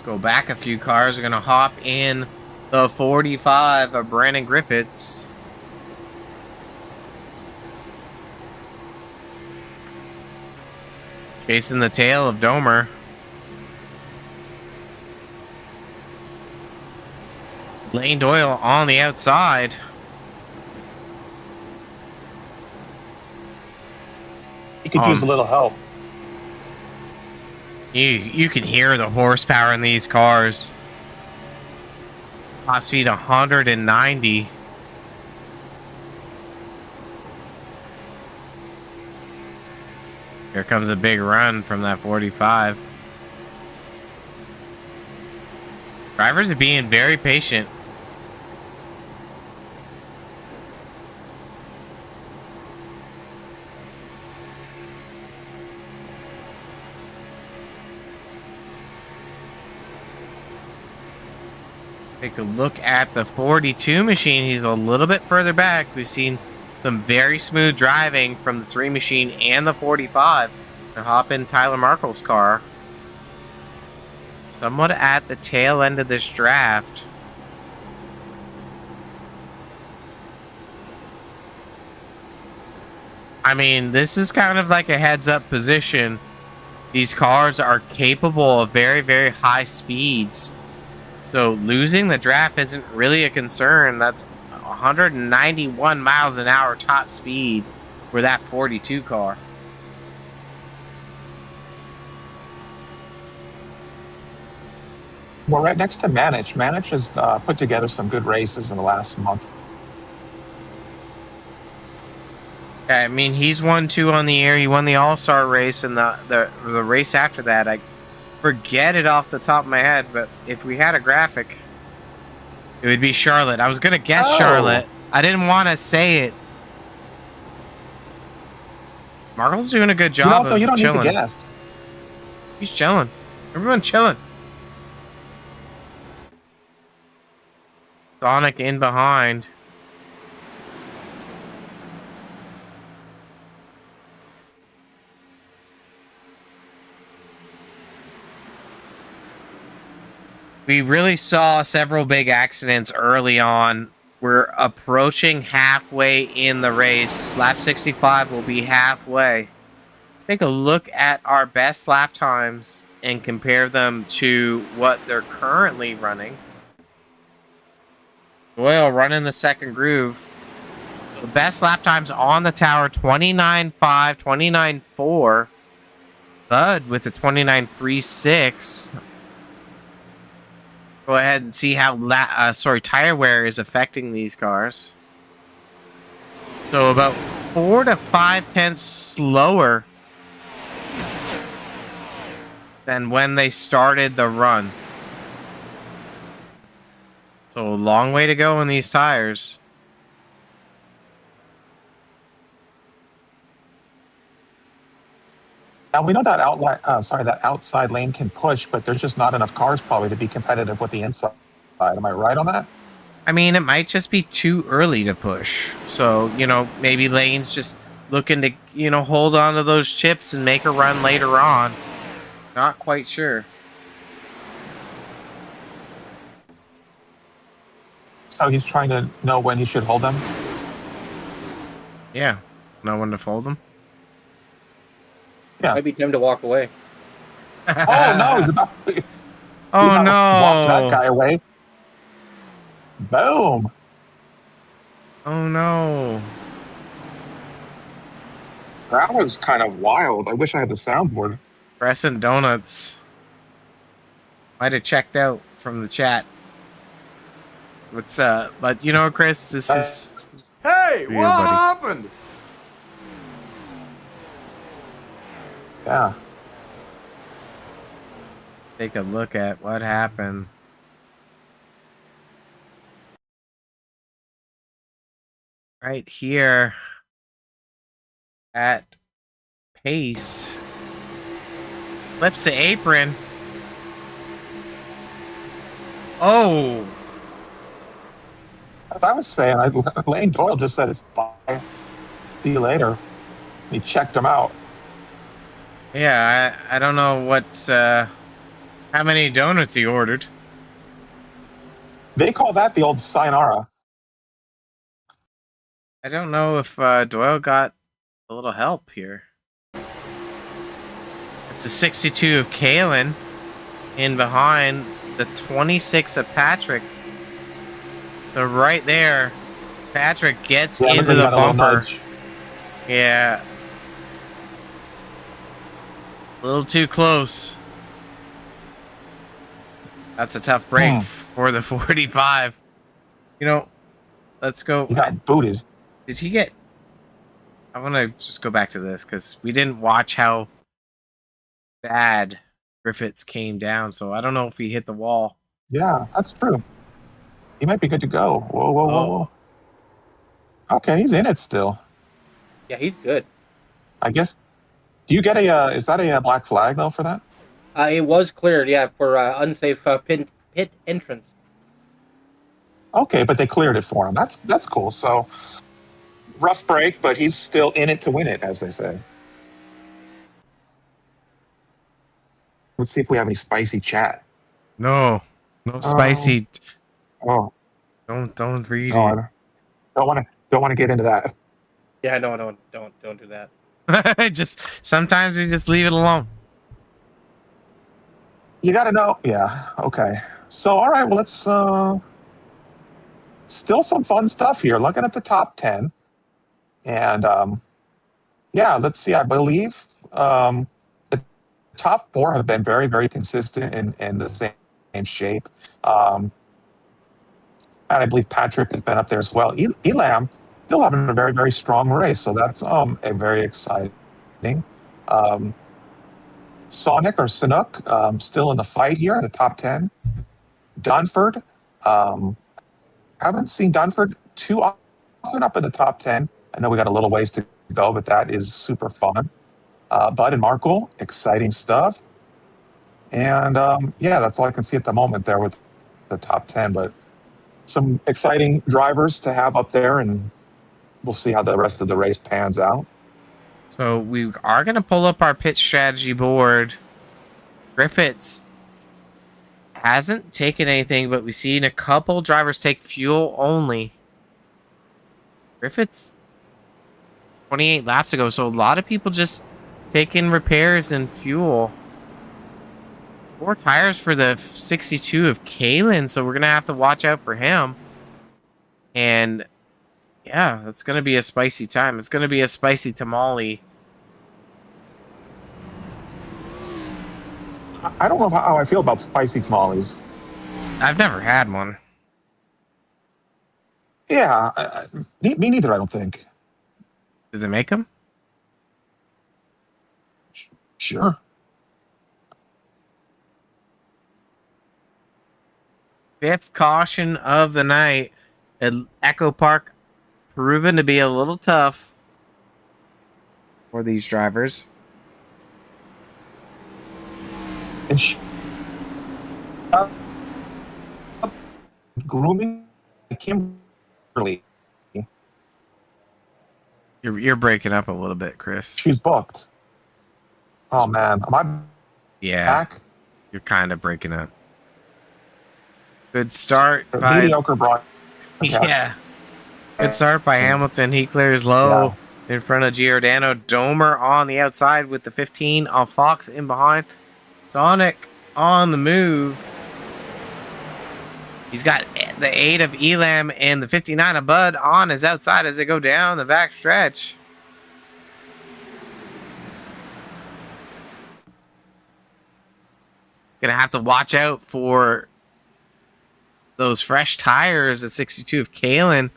Speaker 1: Go back a few cars. We're going to hop in the 45 of Brandon Griffiths. Chasing the tail of Domer. Lane Doyle on the outside.
Speaker 2: He could use a little help.
Speaker 1: You can hear the horsepower in these cars. Top speed 190. Here comes a big run from that 45. Drivers are being very patient. Take a look at the 42 machine. He's a little bit further back. We've seen some very smooth driving from the 3 machine and the 45. To hop in Tyler Markle's car. Somewhat at the tail end of this draft. I mean, this is kind of like a heads-up position. These cars are capable of very, very high speeds. So losing the draft isn't really a concern. That's 191 miles an hour top speed for that 42 car.
Speaker 2: We're right next to Manich. Manich has put together some good races in the last month.
Speaker 1: I mean, he's won 2 on the air. He won the All-Star race and the race after that. I forget it off the top of my head, but if we had a graphic, it would be Charlotte. I was going to guess Charlotte. I didn't want to say it. Markle's doing a good job of
Speaker 2: you don't
Speaker 1: chilling.
Speaker 2: need to guess.
Speaker 1: He's chilling. Everyone chilling. Sonic in behind. We really saw several big accidents early on. We're approaching halfway in the race. Lap 65 will be halfway. Let's take a look at our best lap times and compare them to what they're currently running. Doyle running the second groove. The best lap times on the tower, 29.5, 29.4. Bud with the 29.36. Go ahead and see how tire wear is affecting these cars. So about 4 to 5 tenths slower than when they started the run. So a long way to go on these tires.
Speaker 2: Now we know that that outside lane can push, but there's just not enough cars probably to be competitive with the inside. Am I right on that?
Speaker 1: I mean, it might just be too early to push. So, maybe Lane's just looking to, hold on to those chips and make a run later on. Not quite sure.
Speaker 2: So he's trying to know when he should hold them?
Speaker 1: Yeah. Know when to fold them?
Speaker 2: Yeah.
Speaker 3: Might be time to walk away.
Speaker 2: Oh, no, he's about
Speaker 1: Oh, no.
Speaker 2: walk that guy away. Boom.
Speaker 1: Oh, no.
Speaker 2: That was kind of wild. I wish I had the soundboard.
Speaker 1: Crescent Donuts might have checked out from the chat. What's up? But Chris, this is
Speaker 5: Hey,
Speaker 1: for you,
Speaker 5: what
Speaker 1: buddy.
Speaker 5: happened?
Speaker 2: Yeah.
Speaker 1: Take a look at what happened. Right here at pace. Flips the apron. Oh.
Speaker 2: As I was saying, Lane Doyle just said it's bye. See you later. He checked him out.
Speaker 1: Yeah, I don't know how many donuts he ordered.
Speaker 2: They call that the old sayonara.
Speaker 1: I don't know if Doyle got a little help here. It's a 62 of Kalen in behind the 26 of Patrick. So right there, Patrick gets into the bumper. Yeah. A little too close. That's a tough break for the 45. Let's go.
Speaker 2: He got booted.
Speaker 1: Did he get... I want to just go back to this because we didn't watch how bad Griffiths came down, so I don't know if he hit the wall.
Speaker 2: Yeah, that's true. He might be good to go. Whoa. Okay, he's in it still.
Speaker 3: Yeah, he's good.
Speaker 2: I guess. Do you get is that a black flag, though, for that?
Speaker 3: It was cleared, yeah, for unsafe pit entrance.
Speaker 2: Okay, but they cleared it for him. That's cool. So, rough break, but he's still in it to win it, as they say. Let's see if we have any spicy chat.
Speaker 1: No spicy.
Speaker 2: Oh,
Speaker 1: Don't read
Speaker 2: no, I don't want to get into that.
Speaker 3: Yeah, no, don't do that.
Speaker 1: it. Just sometimes we just leave it alone.
Speaker 2: You got to know. Yeah. Okay. So, all right. Well, let's. Still some fun stuff here. Looking at the top 10, and yeah, let's see. I believe the top 4 have been very, very consistent in the same shape. And I believe Patrick has been up there as well. Elam still having a very, very strong race, so that's a very exciting. Sonic or Sanook still in the fight here in the top 10. Dunford, haven't seen Dunford too often up in the top 10. I know we got a little ways to go, but that is super fun. Bud and Markle, exciting stuff. And yeah, that's all I can see at the moment there with the top 10. But some exciting drivers to have up there, and we'll see how the rest of the race pans out.
Speaker 1: So we are going to pull up our pit strategy board. Griffiths hasn't taken anything, but we've seen a couple drivers take fuel only. Griffiths 28 laps ago, so a lot of people just taking repairs and fuel. 4 tires for the 62 of Kalen, so we're going to have to watch out for him. And yeah, that's going to be a spicy time. It's going to be a spicy tamale.
Speaker 2: I don't know how I feel about spicy tamales.
Speaker 1: I've never had one.
Speaker 2: Yeah, me neither. I don't think.
Speaker 1: Did they make them?
Speaker 2: Sure.
Speaker 1: Fifth caution of the night at Echo Park, proven to be a little tough for these drivers.
Speaker 2: And grooming Kimberly.
Speaker 1: You're breaking up a little bit, Chris.
Speaker 2: She's booked. Oh man, am I
Speaker 1: Yeah,
Speaker 2: back?
Speaker 1: you're kind of breaking up. Good start
Speaker 2: The
Speaker 1: by
Speaker 2: mediocre broadcast.
Speaker 1: yeah. Good start by Hamilton. He clears low in front of Giordano. Domer on the outside with the 15 on Fox in behind. Sonic on the move. He's got the 8 of Elam and the 59 of Bud on his outside as they go down the back stretch. Gonna have to watch out for those fresh tires at 62 of Kalen.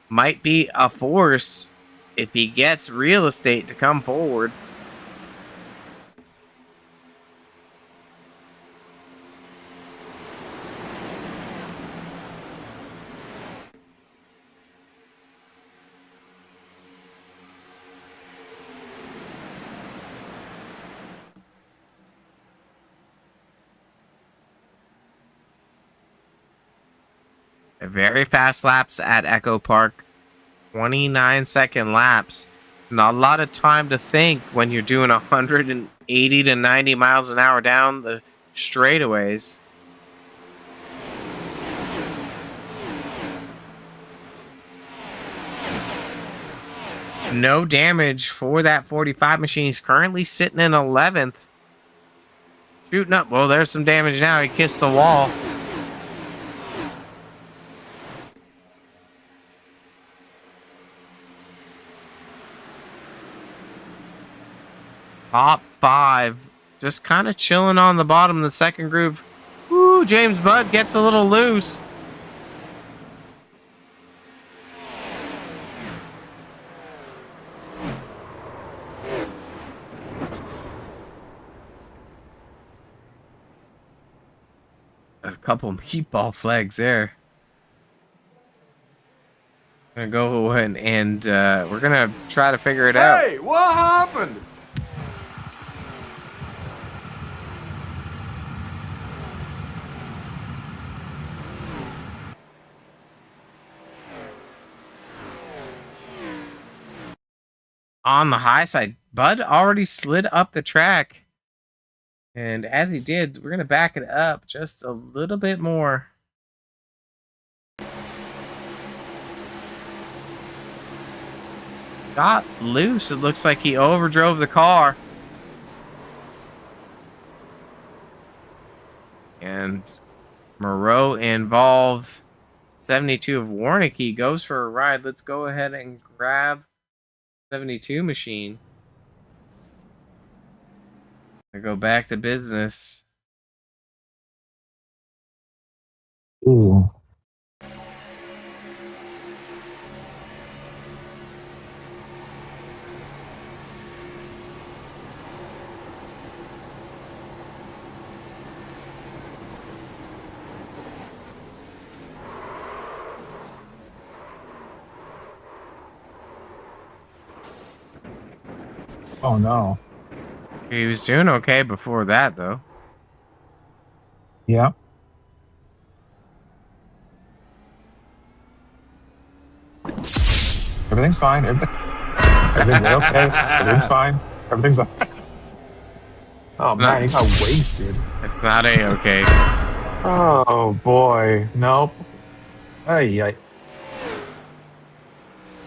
Speaker 1: Might be a force if he gets real estate to come forward. Very fast laps at Echo Park. 29-second laps. Not a lot of time to think when you're doing 180 to 90 miles an hour down the straightaways. No damage for that 45 machine. He's currently sitting in 11th. Shooting up. Well, there's some damage now. He kissed the wall. Top 5. Just kind of chilling on the bottom of the second groove. Ooh, James Budd gets a little loose. A couple meatball flags there. Gonna go ahead and we're gonna try to figure it out.
Speaker 5: Hey, what happened?
Speaker 1: On the high side, Bud already slid up the track. And as he did, we're going to back it up just a little bit more. Got loose. It looks like he overdrove the car. And Moreau involved. 72 of Warnicky goes for a ride. Let's go ahead and grab 72 machine. I go back to business.
Speaker 2: Ooh. Oh no.
Speaker 1: He was doing okay before that, though.
Speaker 2: Yeah. Everything's fine. Everything's okay. Everything's fine. Everything's fine. Oh man, he got wasted.
Speaker 1: It's not a-okay.
Speaker 2: Oh boy. Nope. Ay.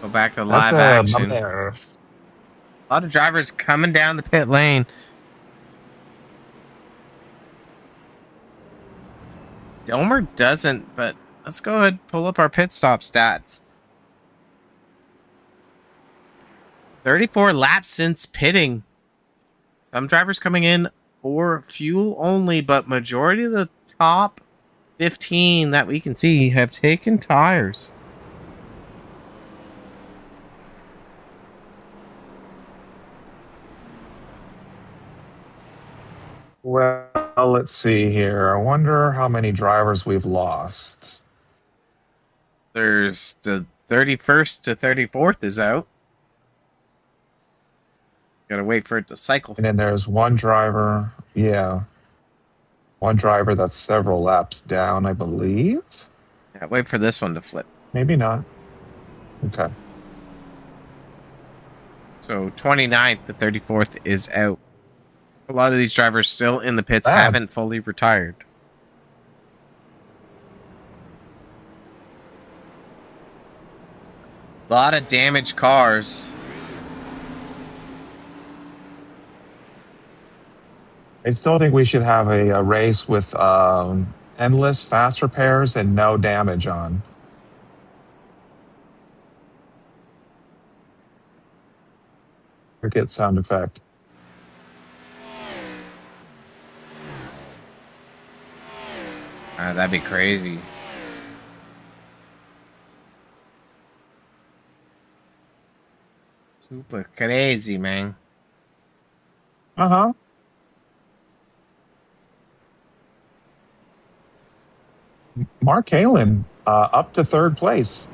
Speaker 1: Go back to live action. A lot of drivers coming down the pit lane. Domer doesn't, but let's go ahead and pull up our pit stop stats. 34 laps since pitting. Some drivers coming in for fuel only, but majority of the top 15 that we can see have taken tires.
Speaker 2: Well, let's see here. I wonder how many drivers we've lost.
Speaker 1: There's the 31st to 34th is out. Gotta wait for it to cycle.
Speaker 2: And then there's one driver. Yeah. One driver that's several laps down, I believe.
Speaker 1: Yeah, wait for this one to flip.
Speaker 2: Maybe not. Okay.
Speaker 1: So 29th to 34th is out. A lot of these drivers still in the pits
Speaker 2: Bad.
Speaker 1: haven't fully retired. A lot of damaged cars.
Speaker 2: I still think we should have a race with endless fast repairs and no damage on. Cricket sound effect.
Speaker 1: That'd be crazy. Super crazy, man.
Speaker 2: Uh-huh. Mark Halen up to third place.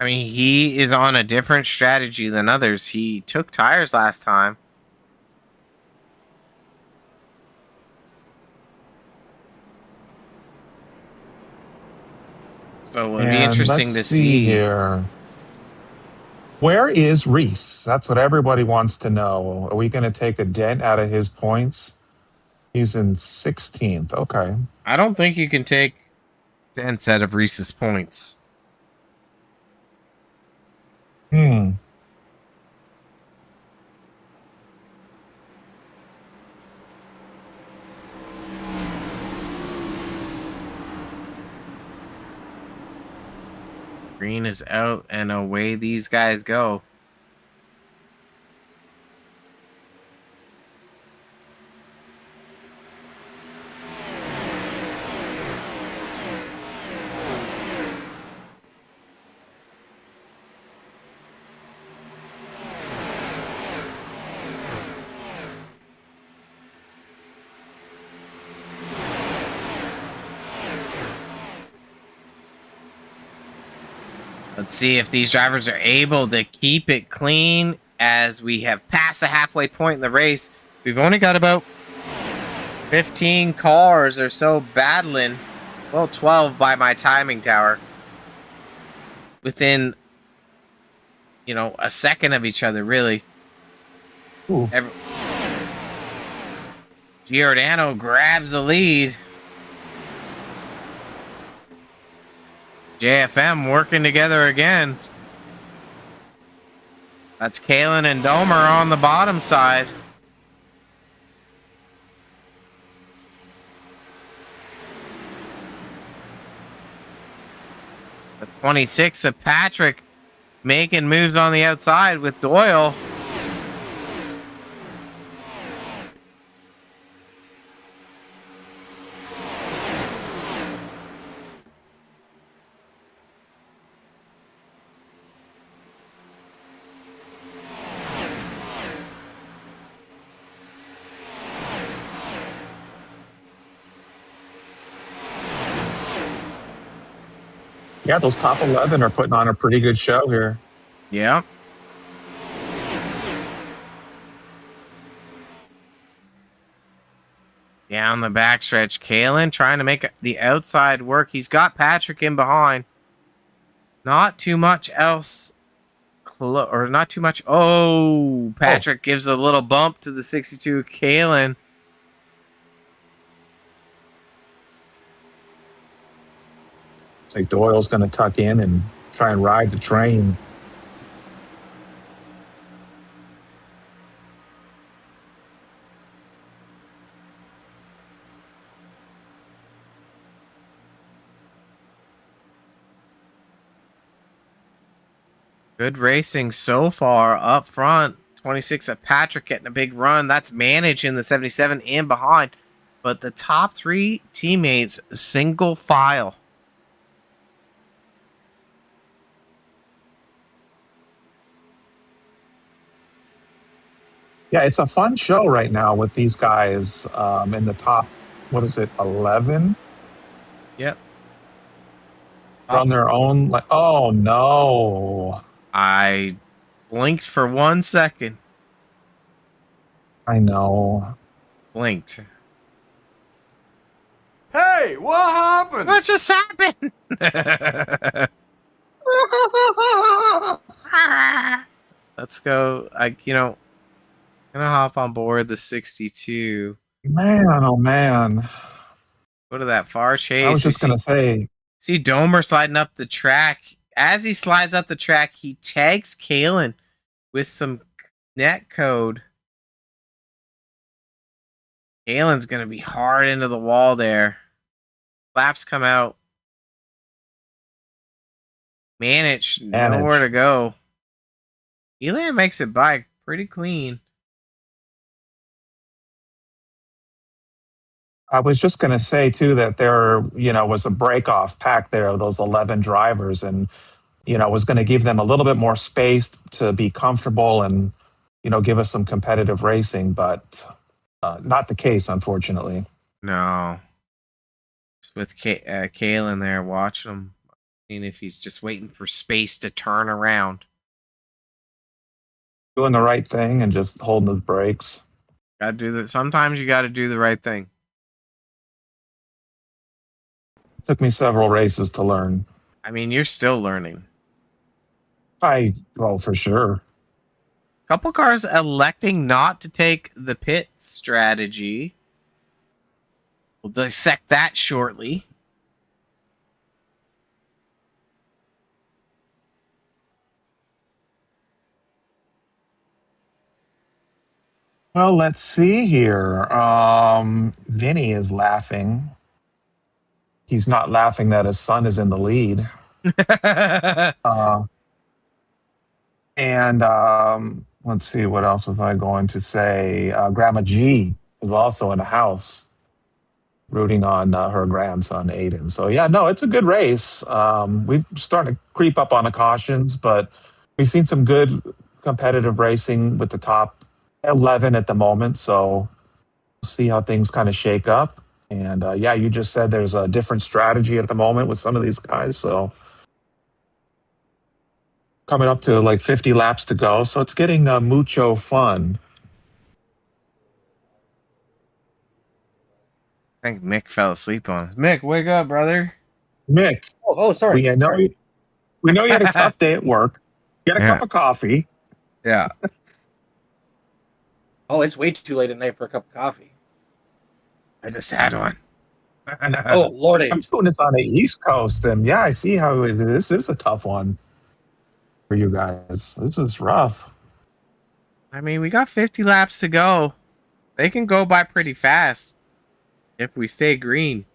Speaker 1: I mean, he is on a different strategy than others. He took tires last time. So it'll be interesting to
Speaker 2: let's
Speaker 1: see.
Speaker 2: Here. Where is Reese? That's what everybody wants to know. Are we going to take a dent out of his points? He's in 16th. Okay.
Speaker 1: I don't think you can take dents out of Reese's points.
Speaker 2: Hmm.
Speaker 1: Green is out, and away these guys go. Let's see if these drivers are able to keep it clean as we have passed the halfway point in the race. We've only got about 15 cars or so battling. Well, 12 by my timing tower. Within, a second of each other, really.
Speaker 2: Ooh.
Speaker 1: Giordano grabs the lead. JFM working together again. That's Kalen and Domer on the bottom side. The 26 of Patrick making moves on the outside with Doyle.
Speaker 2: Yeah, those top 11 are putting on a pretty good show here.
Speaker 1: Yeah. Down the backstretch, Kalen trying to make the outside work. He's got Patrick in behind. Not too much else. Or not too much. Oh, Patrick gives a little bump to the 62 Kalen.
Speaker 2: It's like Doyle's going to tuck in and try and ride the train.
Speaker 1: Good racing so far up front. 26 at Patrick getting a big run. That's Manage in the 77 and behind. But the top 3 teammates, single file.
Speaker 2: Yeah, it's a fun show right now with these guys in the top, what is it, 11?
Speaker 1: Yep.
Speaker 2: On their own. Like, oh, no.
Speaker 1: I blinked for 1 second.
Speaker 2: I know.
Speaker 1: Blinked.
Speaker 5: Hey, what happened?
Speaker 1: What just happened? Let's go. Gonna hop on board the 62.
Speaker 2: Man, oh, man.
Speaker 1: Go to that far chase.
Speaker 2: I was just going to say.
Speaker 1: See Domer sliding up the track. As he slides up the track, he tags Kalen with some net code. Kalen's going to be hard into the wall there. Laps come out. Manage. Nowhere to go. Elan makes it by pretty clean.
Speaker 2: I was just going to say, too, that there, was a break-off pack there of those 11 drivers and, was going to give them a little bit more space to be comfortable and, give us some competitive racing, but not the case, unfortunately.
Speaker 1: No. Just with Kalen there, watching him, seeing if he's just waiting for space to turn around.
Speaker 2: Doing the right thing and just holding his brakes.
Speaker 1: Gotta do that. Sometimes you got to do the right thing.
Speaker 2: Took me several races to learn.
Speaker 1: I mean, you're still learning.
Speaker 2: Well, for sure.
Speaker 1: Couple cars electing not to take the pit strategy. We'll dissect that shortly.
Speaker 2: Well, let's see here. Vinny is laughing. He's not laughing that his son is in the lead. Let's see, what else was I going to say? Grandma G is also in the house rooting on her grandson, Aiden. So, yeah, no, it's a good race. We've started to creep up on the cautions, but we've seen some good competitive racing with the top 11 at the moment. So we'll see how things kind of shake up. And, yeah, you just said there's a different strategy at the moment with some of these guys. So coming up to like 50 laps to go. So it's getting mucho fun.
Speaker 1: I think Mick fell asleep on us. Mick, wake up, brother.
Speaker 2: Mick.
Speaker 3: Oh, sorry.
Speaker 2: We know you had a tough day at work. Get a cup of coffee.
Speaker 1: Yeah.
Speaker 3: Oh, it's way too late at night for a cup of coffee.
Speaker 1: I just had one.
Speaker 3: Oh, Lordy.
Speaker 2: I'm doing this on the East Coast, and yeah, I see how this is a tough one for you guys. This is rough.
Speaker 1: I mean, we got 50 laps to go. They can go by pretty fast if we stay green.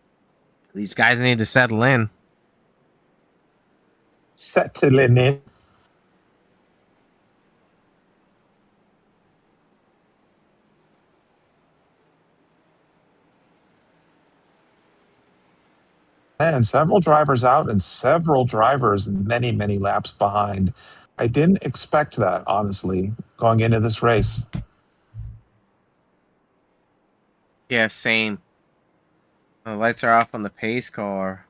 Speaker 1: These guys need to settle in.
Speaker 2: Settling in. And several drivers out and several drivers many, many laps behind. I didn't expect that, honestly, going into this race.
Speaker 1: Yeah, same. The lights are off on the pace car.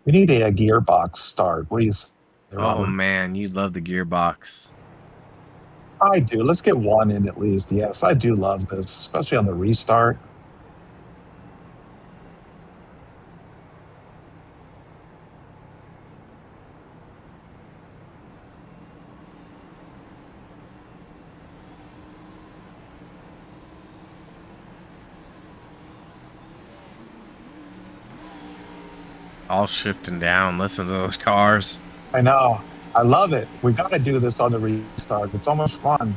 Speaker 2: We need a gearbox start. What do you say,
Speaker 1: Oh,
Speaker 2: Robert?
Speaker 1: man, you love the gearbox.
Speaker 2: I do. Let's get one in at least. Yes, I do love this, especially on the restart.
Speaker 1: All shifting down. Listen to those cars.
Speaker 2: I know. I love it. We got to do this on the restart. It's so much fun.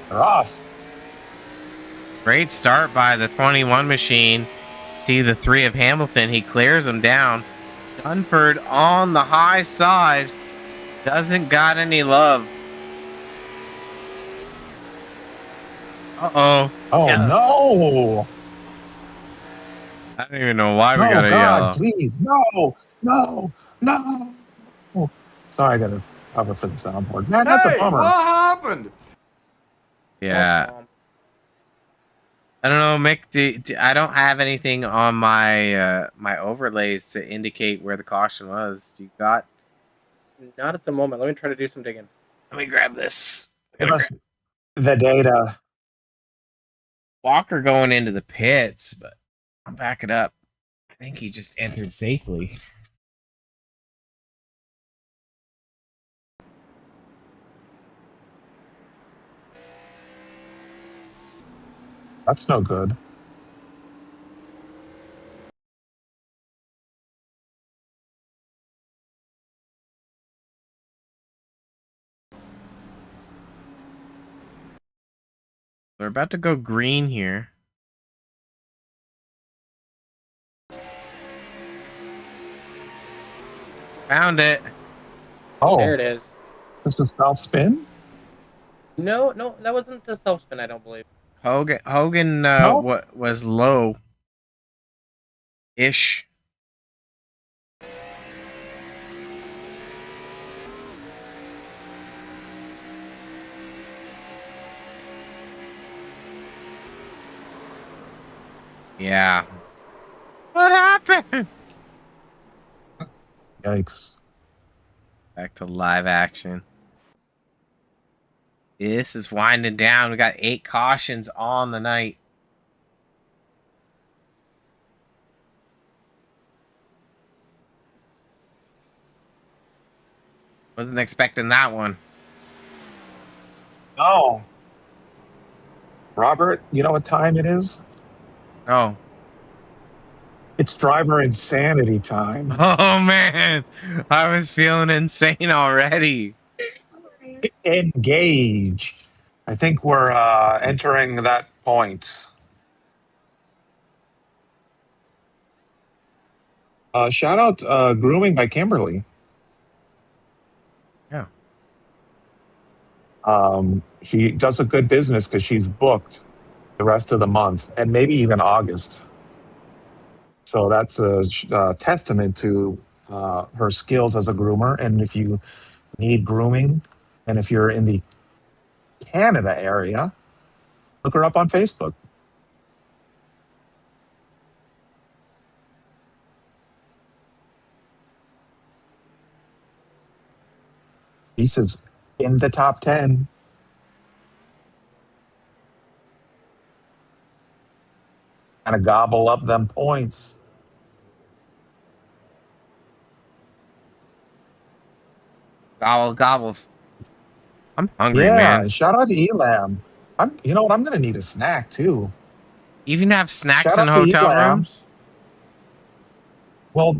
Speaker 2: They're off.
Speaker 1: Great start by the 21 machine. See the 3 of Hamilton. He clears them down. Dunford on the high side. Doesn't got any love. Uh-oh.
Speaker 2: Oh,
Speaker 1: Yeah.
Speaker 2: no.
Speaker 1: I don't even know why we
Speaker 2: No,
Speaker 1: got a
Speaker 2: God,
Speaker 1: yellow.
Speaker 2: please. No, no, no. Sorry, I got to cover for the soundboard. Man, that's a
Speaker 5: Hey,
Speaker 2: bummer.
Speaker 5: what happened?
Speaker 1: Yeah. I don't know, Mick. I don't have anything on my my overlays to indicate where the caution was. Do you got?
Speaker 3: Not at the moment. Let me try to do some digging.
Speaker 1: Let me grab this.
Speaker 2: Give us the data.
Speaker 1: Walker going into the pits, but I'll back it up. I think he just entered safely.
Speaker 2: That's no good.
Speaker 1: We're about to go green here. Found it.
Speaker 2: Oh,
Speaker 3: There it is.
Speaker 2: this is self spin?
Speaker 3: No, that wasn't the self spin. I don't believe.
Speaker 1: Hogan
Speaker 2: No?
Speaker 1: what was low ish. Yeah. What happened?
Speaker 2: Yikes.
Speaker 1: Back to live action. This is winding down. We got 8 cautions on the night. Wasn't expecting that one.
Speaker 2: No. Robert, you know what time it is?
Speaker 1: Oh.
Speaker 2: It's driver insanity time.
Speaker 1: Oh man. I was feeling insane already.
Speaker 2: Engage. I think we're entering that point. Shout out Grooming by Kimberly.
Speaker 1: Yeah.
Speaker 2: She does a good business because she's booked the rest of the month and maybe even August. So that's a testament to her skills as a groomer. And if you need grooming, and if you're in the Canada area, look her up on Facebook. He says in the top 10. Kind of gobble up them points.
Speaker 1: Gobble gobble. I'm hungry,
Speaker 2: Yeah,
Speaker 1: man.
Speaker 2: shout out to Elam. You know what? I'm gonna need a snack too.
Speaker 1: Even have snacks
Speaker 2: Shout
Speaker 1: in
Speaker 2: out to
Speaker 1: hotel
Speaker 2: Elam.
Speaker 1: rooms?
Speaker 2: Well,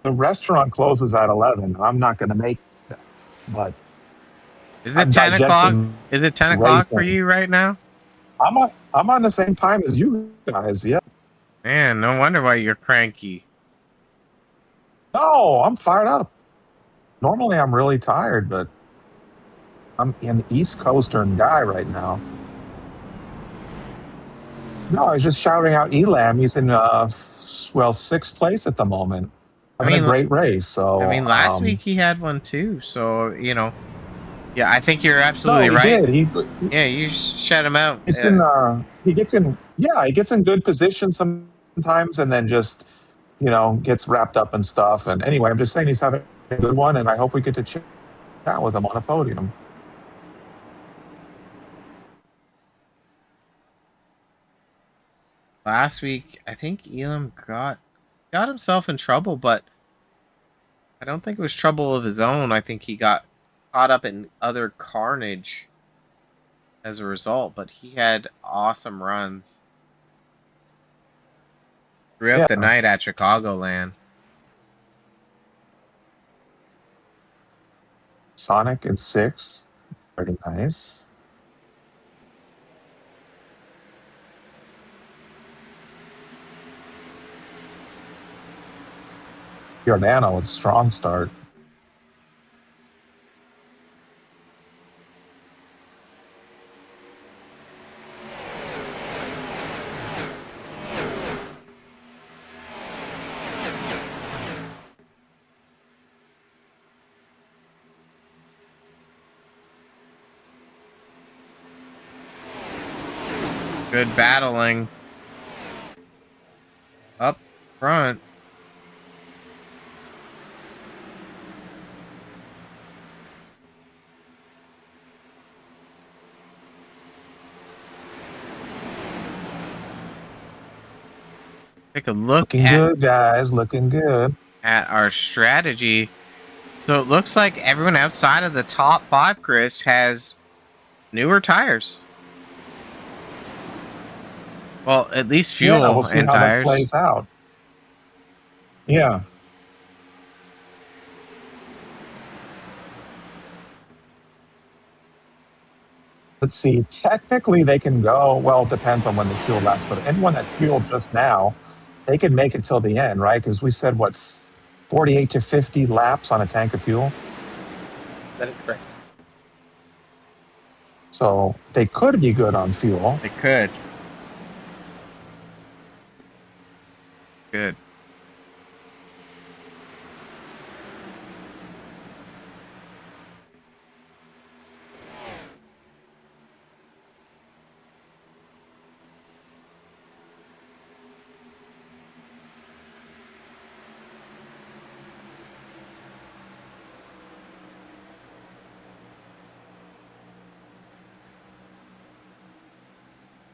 Speaker 2: the restaurant closes at 11. I'm not gonna make that, but
Speaker 1: Is
Speaker 2: I'm
Speaker 1: it 10 o'clock?
Speaker 2: digesting
Speaker 1: Is it 10 o'clock for
Speaker 2: racing.
Speaker 1: you right now?
Speaker 2: I'm on the same time as you guys. Yeah.
Speaker 1: Man, no wonder why you're cranky.
Speaker 2: No, I'm fired up. Normally I'm really tired, but I'm an East Coastern guy right now. No, I was just shouting out Elam. He's in sixth place at the moment. Having a great race. So
Speaker 1: last week he had one too. So, yeah, I think you're absolutely
Speaker 2: no, he
Speaker 1: right.
Speaker 2: did.
Speaker 1: Yeah, you shut him out.
Speaker 2: It's he gets in good position sometimes and then just, gets wrapped up in stuff. And anyway, I'm just saying he's having a good one and I hope we get to chat with him on a podium.
Speaker 1: Last week, I think Elam got himself in trouble, but I don't think it was trouble of his own. I think he got caught up in other carnage as a result, but he had awesome runs throughout
Speaker 2: Yeah.
Speaker 1: the night at Chicagoland.
Speaker 2: Sonic in 6th. Pretty nice. Giordano with strong start.
Speaker 1: Good battling. Up front. Take a look
Speaker 2: Looking good, guys. Looking good.
Speaker 1: at our strategy. So it looks like everyone outside of the top 5, Chris, has newer tires. Well, at least fuel
Speaker 2: Yeah, we'll see
Speaker 1: and
Speaker 2: how that
Speaker 1: tires.
Speaker 2: plays out. Yeah. Let's see. Technically, they can go. Well, it depends on when the fuel lasts. But anyone that fueled just now, they can make it till the end, right? Because we said, what, 48 to 50 laps on a tank of fuel?
Speaker 3: That is correct.
Speaker 2: So they could be good on fuel.
Speaker 1: They could. Good.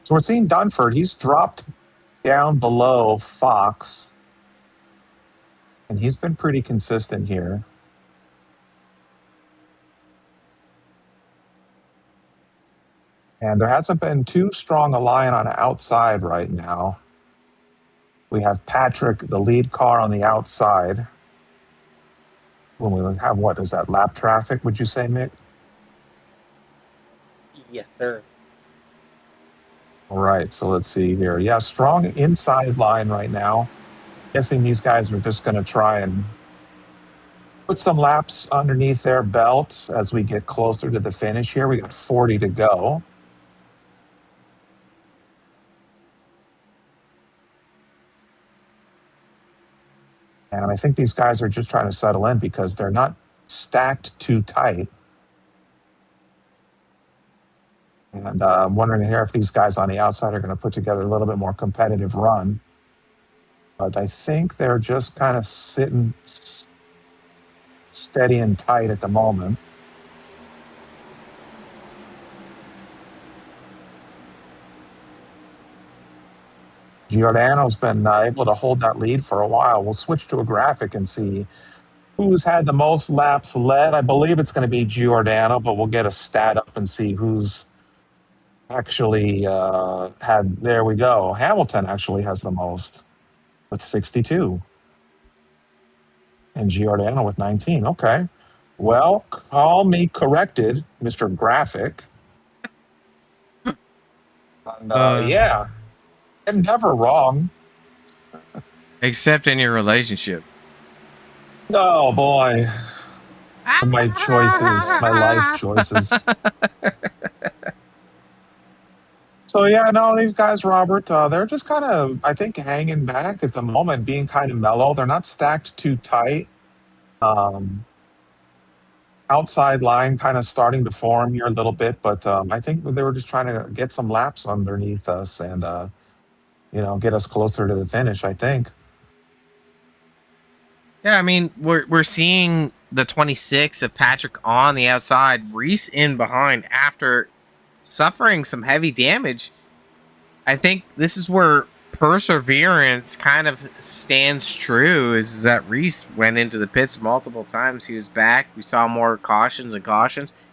Speaker 2: So we're seeing Dunford. He's dropped down below Fox. And he's been pretty consistent here. And there hasn't been too strong a line on the outside right now. We have Patrick, the lead car on the outside. When we have, what is that, lap traffic, would you say, Mick?
Speaker 3: Yes, sir.
Speaker 2: All right, so let's see here. Yeah, strong inside line right now. Guessing these guys are just going to try and put some laps underneath their belt as we get closer to the finish here. We got 40 to go. And I think these guys are just trying to settle in because they're not stacked too tight. And I'm wondering here if these guys on the outside are going to put together a little bit more competitive run. But I think they're just kind of sitting steady and tight at the moment. Giordano's been able to hold that lead for a while. We'll switch to a graphic and see who's had the most laps led. I believe it's going to be Giordano, but we'll get a stat up and see who's actually had. There we go. Hamilton actually has the most with 62. And Giordano with 19. Okay. Well, call me corrected, Mr. Graphic. And yeah, I'm never wrong.
Speaker 1: Except in your relationship.
Speaker 2: Oh boy. My choices, my life choices. So yeah, no, these guys, Robert, they're just kind of, I think, hanging back at the moment, being kind of mellow. They're not stacked too tight. Outside line kind of starting to form here a little bit, but I think they were just trying to get some laps underneath us and get us closer to the finish, I think.
Speaker 1: Yeah, I mean, we're seeing the 26 of Patrick on the outside, Reese in behind after suffering some heavy damage. I think this is where perseverance kind of stands true, is that Reese went into the pits multiple times. He was back. We saw more cautions.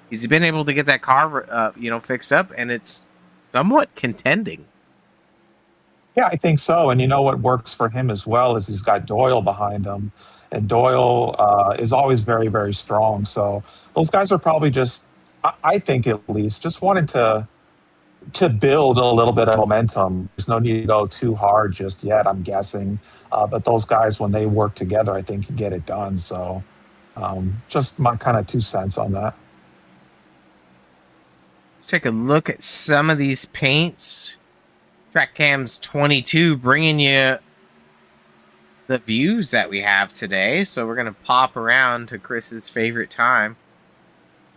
Speaker 1: He's been able to get that car fixed up, and it's somewhat contending.
Speaker 2: Yeah, I think so. And you know what works for him as well is he's got Doyle behind him, and Doyle is always very, very strong. So those guys are probably just, I think at least, just wanted to build a little bit of momentum. There's no need to go too hard just yet, I'm guessing. But those guys, when they work together, I think can get it done. So just my kind of 2 cents on that.
Speaker 1: Let's take a look at some of these paints. TrackCams 22 bringing you the views that we have today. So we're going to pop around to Chris's favorite time.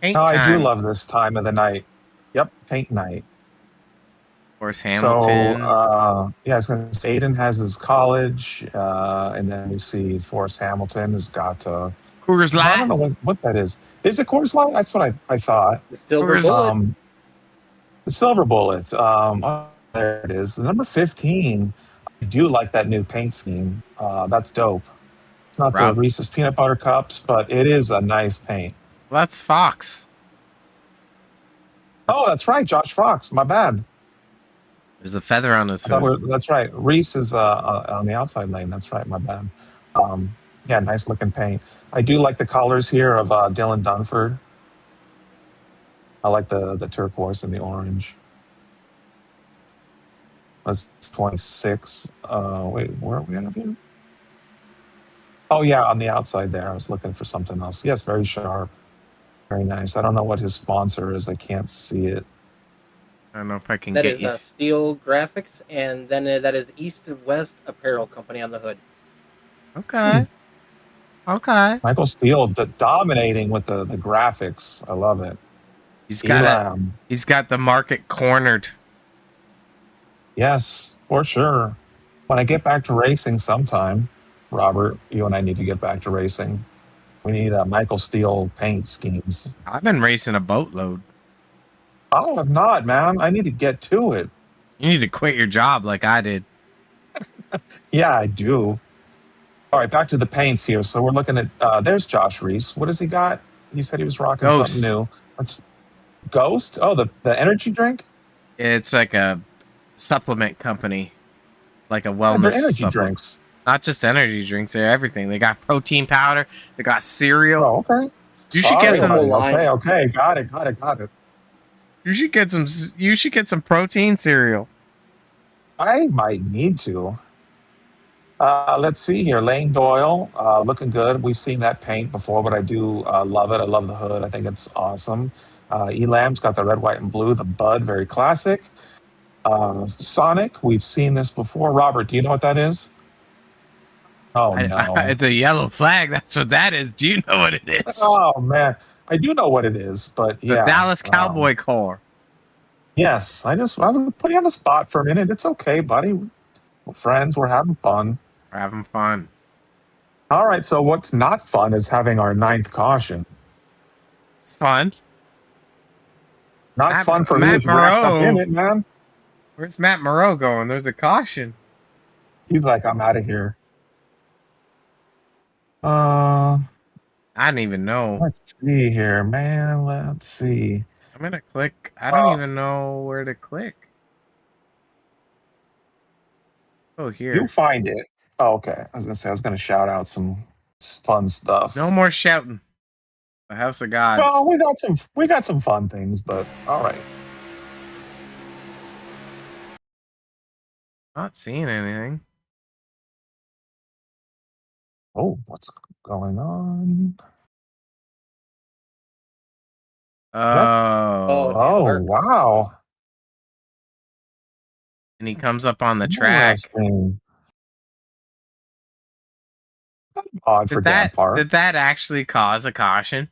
Speaker 1: Paint
Speaker 2: Oh, I do
Speaker 1: time.
Speaker 2: love this time of the night. Yep, paint night.
Speaker 1: Of course,
Speaker 2: So,
Speaker 1: Hamilton.
Speaker 2: yeah, I was going to say Aiden has his college, and then we see Forrest Hamilton has got,
Speaker 1: Coors
Speaker 2: I
Speaker 1: Light.
Speaker 2: don't know what that is. Is it Coors Light? That's what I thought.
Speaker 3: The silver
Speaker 1: Coors-
Speaker 3: bullet.
Speaker 2: The Silver Bullets. Oh, there it is. The number 15. I do like that new paint scheme. That's dope. It's not the
Speaker 1: Rob.
Speaker 2: Reese's Peanut Butter Cups, but it is a nice paint.
Speaker 1: That's Fox.
Speaker 2: Oh, that's right. Josh Fox. My bad.
Speaker 1: There's a feather on his hood.
Speaker 2: That's right. Reese is on the outside lane. That's right. My bad. Yeah, nice looking paint. I do like the colors here of Dylan Dunford. I like the turquoise and the orange. That's 26. Wait, where are we at here? Oh, yeah, on the outside there. I was looking for something else. Yes, very sharp. Very nice. I don't know what his sponsor is. I can't see it.
Speaker 1: I don't know if I can
Speaker 3: That
Speaker 1: get
Speaker 3: is
Speaker 1: you.
Speaker 3: Steel Graphics, and then that is East and West Apparel Company on the hood.
Speaker 1: Okay. Okay.
Speaker 2: Michael Steele dominating with the graphics. I love it.
Speaker 1: He's got
Speaker 2: Elam.
Speaker 1: He's got the market cornered.
Speaker 2: Yes, for sure. When I get back to racing sometime, Robert, you and I need to get back to racing. We need Michael Steele paint schemes.
Speaker 1: I've been racing a boatload.
Speaker 2: Oh, I'm not, man. I need to get to it.
Speaker 1: You need to quit your job like I did.
Speaker 2: Yeah, I do. All right, back to the paints here. So we're looking at, there's Josh Reese. What has he got? He said he was rocking
Speaker 1: Ghost.
Speaker 2: something new. Ghost? Oh, the energy drink?
Speaker 1: It's like a supplement company, like a
Speaker 2: Oh,
Speaker 1: wellness
Speaker 2: they're energy
Speaker 1: supplement.
Speaker 2: drinks.
Speaker 1: Not just energy drinks, they're everything. They got protein powder. They got cereal.
Speaker 2: Oh, okay.
Speaker 1: You should get some-
Speaker 2: buddy. Okay. Got it.
Speaker 1: You should get some. You should get some protein cereal.
Speaker 2: I might need to. Let's see here. Lane Doyle, looking good. We've seen that paint before, but I do love it. I love the hood. I think it's awesome. Elam's got the red, white, and blue. The Bud, very classic. Sonic, we've seen this before. Robert, do you know what that is? Oh, no.
Speaker 1: It's a yellow flag. That's what that is. Do you know what it is?
Speaker 2: Oh, man. I do know what it is, but
Speaker 1: The
Speaker 2: yeah.
Speaker 1: Dallas Cowboy Corps.
Speaker 2: Yes, I was putting you on the spot for a minute. It's okay, buddy. We're friends. We're having fun.
Speaker 1: We're having fun.
Speaker 2: All right, so what's not fun is having our 9th caution.
Speaker 1: It's fun.
Speaker 2: Not fun for
Speaker 1: Matt
Speaker 2: who's wrapped up
Speaker 1: Moreau.
Speaker 2: in it, man.
Speaker 1: Where's Matt Moreau going? There's a caution.
Speaker 2: He's like, I'm out of here.
Speaker 1: I don't even know.
Speaker 2: Let's see here, man. Let's see.
Speaker 1: I'm gonna click. I don't even know where to click. Oh, here.
Speaker 2: You'll find it. Oh, okay. I was gonna shout out some fun stuff.
Speaker 1: No more shouting. The house of God.
Speaker 2: Well, we got some fun things, but all right.
Speaker 1: Not seeing anything.
Speaker 2: Oh, what's going on?
Speaker 1: Oh.
Speaker 2: Oh, wow.
Speaker 1: And he comes up on the track.
Speaker 2: Interesting. Odd for Dan Park.
Speaker 1: Did that actually cause a caution?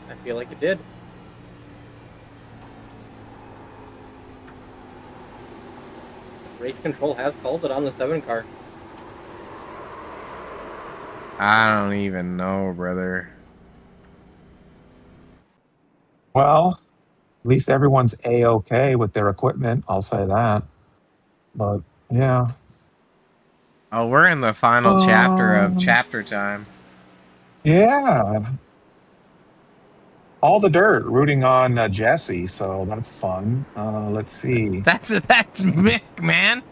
Speaker 3: I feel like it did. Race Control has called it on the 7 car.
Speaker 1: I don't even know, brother.
Speaker 2: Well, at least everyone's A-okay with their equipment. I'll say that. But yeah.
Speaker 1: Oh, we're in the final chapter of chapter time.
Speaker 2: Yeah. All the dirt rooting on Jesse, so that's fun. Let's see.
Speaker 1: That's Mick, man.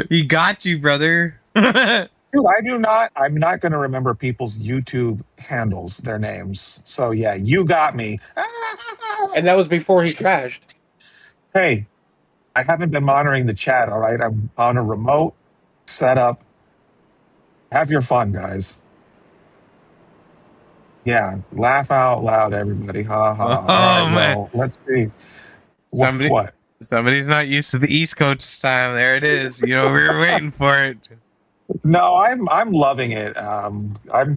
Speaker 1: He got you, brother.
Speaker 2: Dude, I'm not going to remember people's YouTube handles, their names. So yeah, you got me.
Speaker 3: And that was before he crashed.
Speaker 2: Hey, I haven't been monitoring the chat. All right, I'm on a remote setup. Have your fun, guys. Yeah, laugh out loud, everybody. Ha ha.
Speaker 1: Oh,
Speaker 2: All right,
Speaker 1: man.
Speaker 2: well, let's see. What?
Speaker 1: Somebody's not used to the East Coast time. There it is. You know, we were waiting for it.
Speaker 2: No, I'm loving it. I'm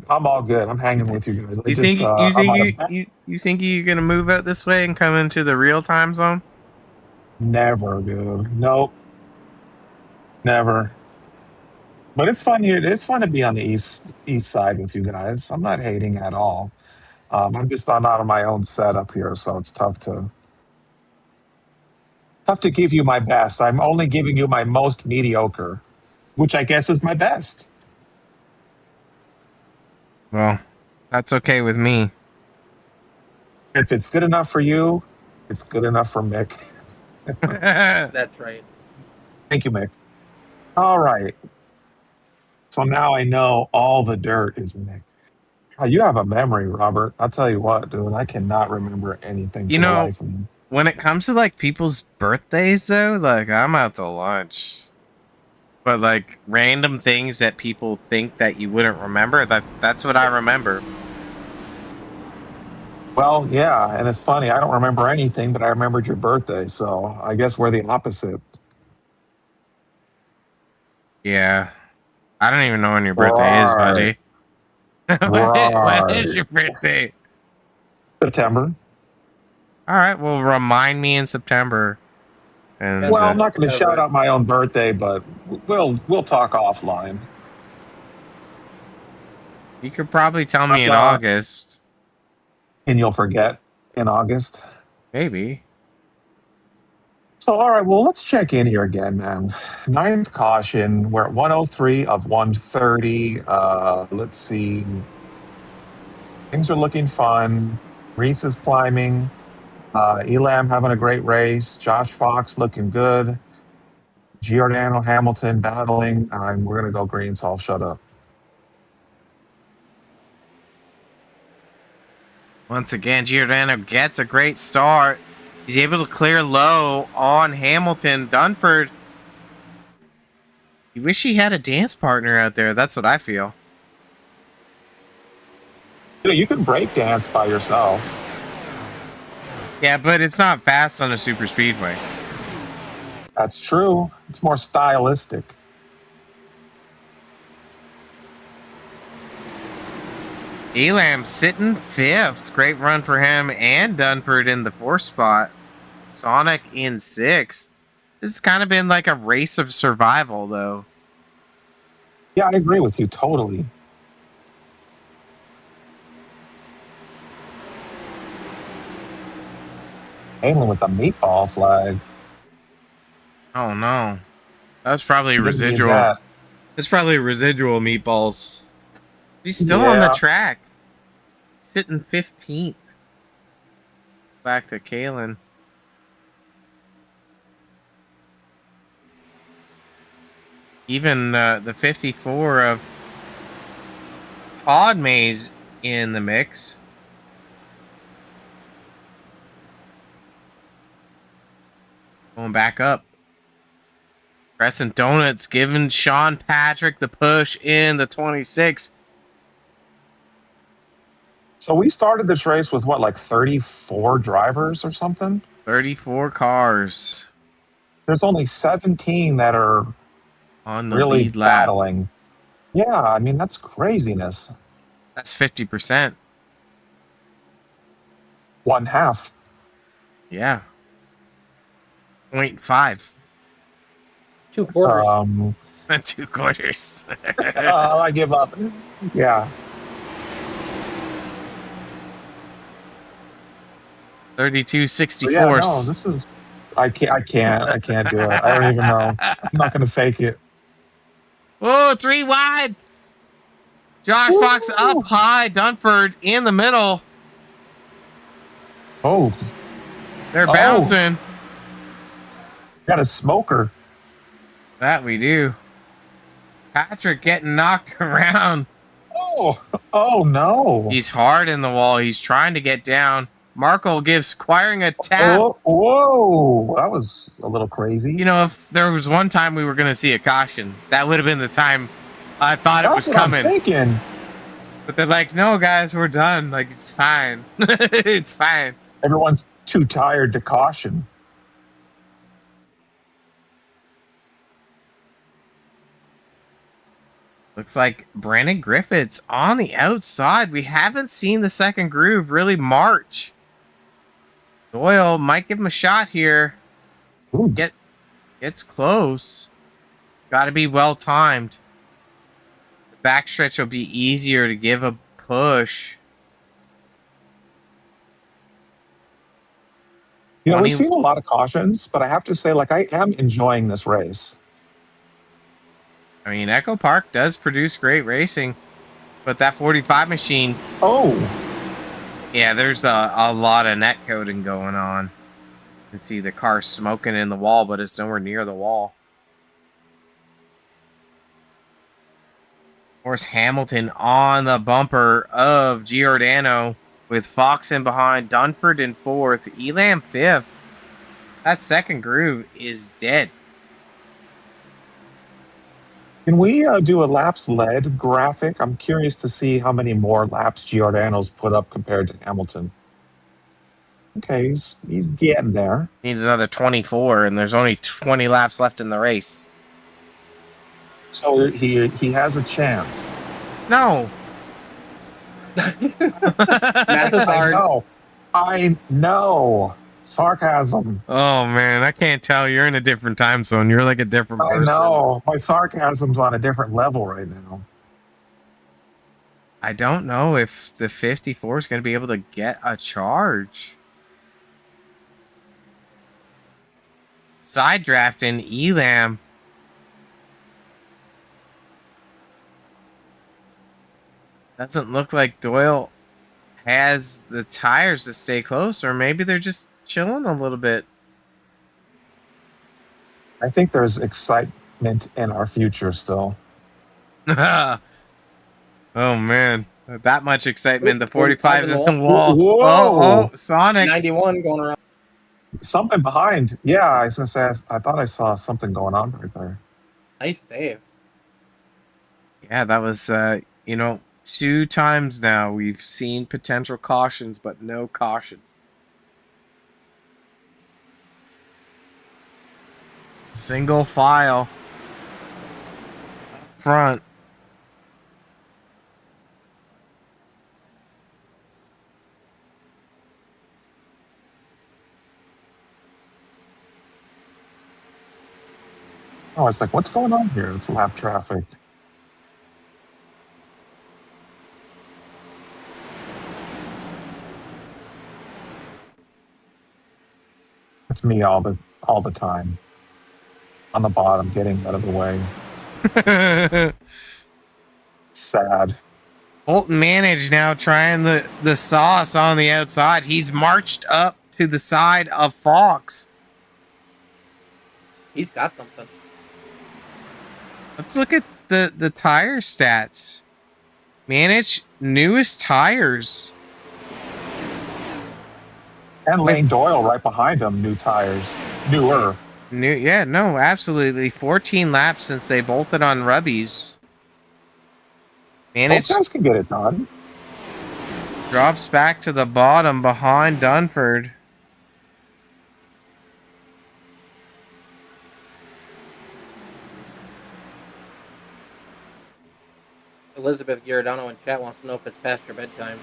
Speaker 2: all good. I'm hanging with you guys.
Speaker 1: You think you think you're gonna move out this way and come into the real time zone?
Speaker 2: Never, dude. Nope, never. But it's fun here. It's fun to be on the east side with you guys. I'm not hating at all. I'm just not on my own setup here, so it's tough to give you my best. I'm only giving you my most mediocre, which I guess is my best.
Speaker 1: Well, that's okay with me.
Speaker 2: If it's good enough for you, it's good enough for Mick.
Speaker 3: That's right.
Speaker 2: Thank you, Mick. All right. So now I know all the dirt is Mick. Oh, you have a memory, Robert. I'll tell you what, dude. I cannot remember anything
Speaker 1: You
Speaker 2: for the
Speaker 1: know,
Speaker 2: life of me.
Speaker 1: when it comes to like people's birthdays, though, like I'm out to lunch. But like random things that people think that you wouldn't remember, that's what I remember.
Speaker 2: Well, yeah, and it's funny. I don't remember anything, but I remembered your birthday. So I guess we're the opposite.
Speaker 1: Yeah. I don't even know when your birthday is, buddy. When is your birthday?
Speaker 2: September.
Speaker 1: All right, well, remind me in September. And
Speaker 2: Well, I'm not going to
Speaker 3: Yeah,
Speaker 2: shout
Speaker 3: right.
Speaker 2: out my own birthday, but we'll talk offline.
Speaker 1: you could probably tell me in
Speaker 2: But,
Speaker 1: August,
Speaker 2: And you'll forget in August.
Speaker 1: maybe.
Speaker 2: So, all right, well, let's check in here again, man. Ninth caution. We're at 103 of 130. Let's see. Things are looking fun. Reese is climbing. Elam having a great race. Josh Fox looking good. Giordano Hamilton battling. We're going to go green, so I'll shut up.
Speaker 1: Once again, Giordano gets a great start. He's able to clear low on Hamilton. Dunford. You wish he had a dance partner out there. That's what I feel.
Speaker 2: You can break dance by yourself.
Speaker 1: Yeah, but it's not fast on a super speedway.
Speaker 2: That's true. It's more stylistic.
Speaker 1: Elam sitting fifth. Great run for him and Dunford in the fourth spot. Sonic in sixth. This has kind of been like a race of survival, though.
Speaker 2: Yeah, I agree with you totally. Ainley with the meatball flag.
Speaker 1: Oh no, that's probably
Speaker 2: Didn't need
Speaker 1: residual.
Speaker 2: that.
Speaker 1: That's probably residual meatballs. He's still on the
Speaker 2: Yeah.
Speaker 1: track, sitting 15th. Back to Kalen. Even the 54 of Todd Mays in the mix. Going back up. Crescent Donuts giving Sean Patrick the push in the 26.
Speaker 2: So we started this race with what, like 34 drivers or something?
Speaker 1: 34 cars
Speaker 2: There's only 17 that are
Speaker 1: on the
Speaker 2: really
Speaker 1: lead lap.
Speaker 2: battling. Yeah, I mean, that's craziness.
Speaker 1: That's 50%.
Speaker 2: One half.
Speaker 1: Yeah. 0.5.
Speaker 3: 2 quarters.
Speaker 1: 2 quarters.
Speaker 2: I give up. Yeah.
Speaker 1: 32.64.
Speaker 2: Yeah, no, this is. I can't do it. I don't even know. I'm not going to fake it.
Speaker 1: Oh, 3 wide. Josh Fox up high, Dunford in the middle.
Speaker 2: Oh,
Speaker 1: They're bouncing.
Speaker 2: got a smoker.
Speaker 1: That we do. Patrick getting knocked around.
Speaker 2: Oh no.
Speaker 1: He's hard in the wall. He's trying to get down. Markle gives Squiring a tap.
Speaker 2: Oh, whoa, that was a little crazy.
Speaker 1: You know, if there was one time we were going to see a caution, that would have been the time I thought it was
Speaker 2: That's what
Speaker 1: coming.
Speaker 2: I'm thinking.
Speaker 1: But they're like, no, guys, we're done. Like, it's fine. It's fine.
Speaker 2: Everyone's too tired to caution.
Speaker 1: Looks like Brandon Griffith's on the outside. We haven't seen the second groove really march. Doyle might give him a shot here.
Speaker 2: Ooh.
Speaker 1: Gets close. Got to be well timed. The backstretch will be easier to give a push.
Speaker 2: You know, we've seen a lot of cautions, but I have to say, like, I am enjoying this race.
Speaker 1: I mean, Echo Park does produce great racing, but that 45 machine.
Speaker 2: Oh.
Speaker 1: Yeah, there's a lot of net coding going on. You can see the car smoking in the wall, but it's nowhere near the wall. Of course, Hamilton on the bumper of Giordano with Fox in behind, Dunford in fourth, Elam fifth. That second groove is dead.
Speaker 2: Can we do a laps led graphic? I'm curious to see how many more laps Giordano's put up compared to Hamilton. Okay, he's getting there.
Speaker 1: Needs another 24, and there's only 20 laps left in the race.
Speaker 2: So he has a chance.
Speaker 1: No.
Speaker 3: Math is hard.
Speaker 2: I know. Sarcasm.
Speaker 1: Oh, man, I can't tell. You're in a different time zone. You're like a different person.
Speaker 2: I know. My sarcasm's on a different level right now.
Speaker 1: I don't know if the 54 is going to be able to get a charge. Side drafting Elam. Doesn't look like Doyle has the tires to stay close, or maybe they're just chilling a little bit.
Speaker 2: I think there's excitement in our future still.
Speaker 1: Oh, man. That much excitement. The 45 in the wall.
Speaker 2: Whoa.
Speaker 1: Oh, Sonic.
Speaker 3: 91 going around.
Speaker 2: Something behind. Yeah, I was going to say, I thought I saw something going on right there.
Speaker 3: Nice save.
Speaker 1: Yeah, that was, 2 times now we've seen potential cautions, but no cautions. Single file. Front.
Speaker 2: Oh, it's like, what's going on here? It's lap traffic. It's me all the time. On the bottom, getting out of the way. Sad.
Speaker 1: Holton managed now trying the sauce on the outside. He's marched up to the side of Fox.
Speaker 3: He's got something.
Speaker 1: Let's look at the tire stats. Manage newest tires.
Speaker 2: And Lane Doyle right behind him, new tires. Newer.
Speaker 1: No, absolutely. 14 laps since they bolted on rubbies.
Speaker 2: Both guys can get it done.
Speaker 1: Drops back to the bottom behind Dunford.
Speaker 3: Elizabeth Giordano in chat wants to know if it's past your bedtime.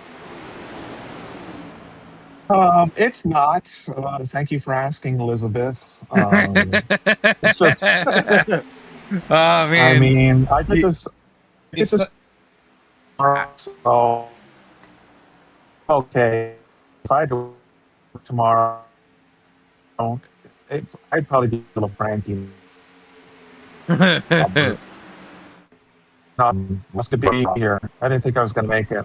Speaker 2: It's not. Thank you for asking, Elizabeth. It's just.
Speaker 1: Oh man!
Speaker 2: I mean, I could just. So, okay, if I had to work tomorrow, I'd probably be a little cranky. Must be here. I didn't think I was going to make it.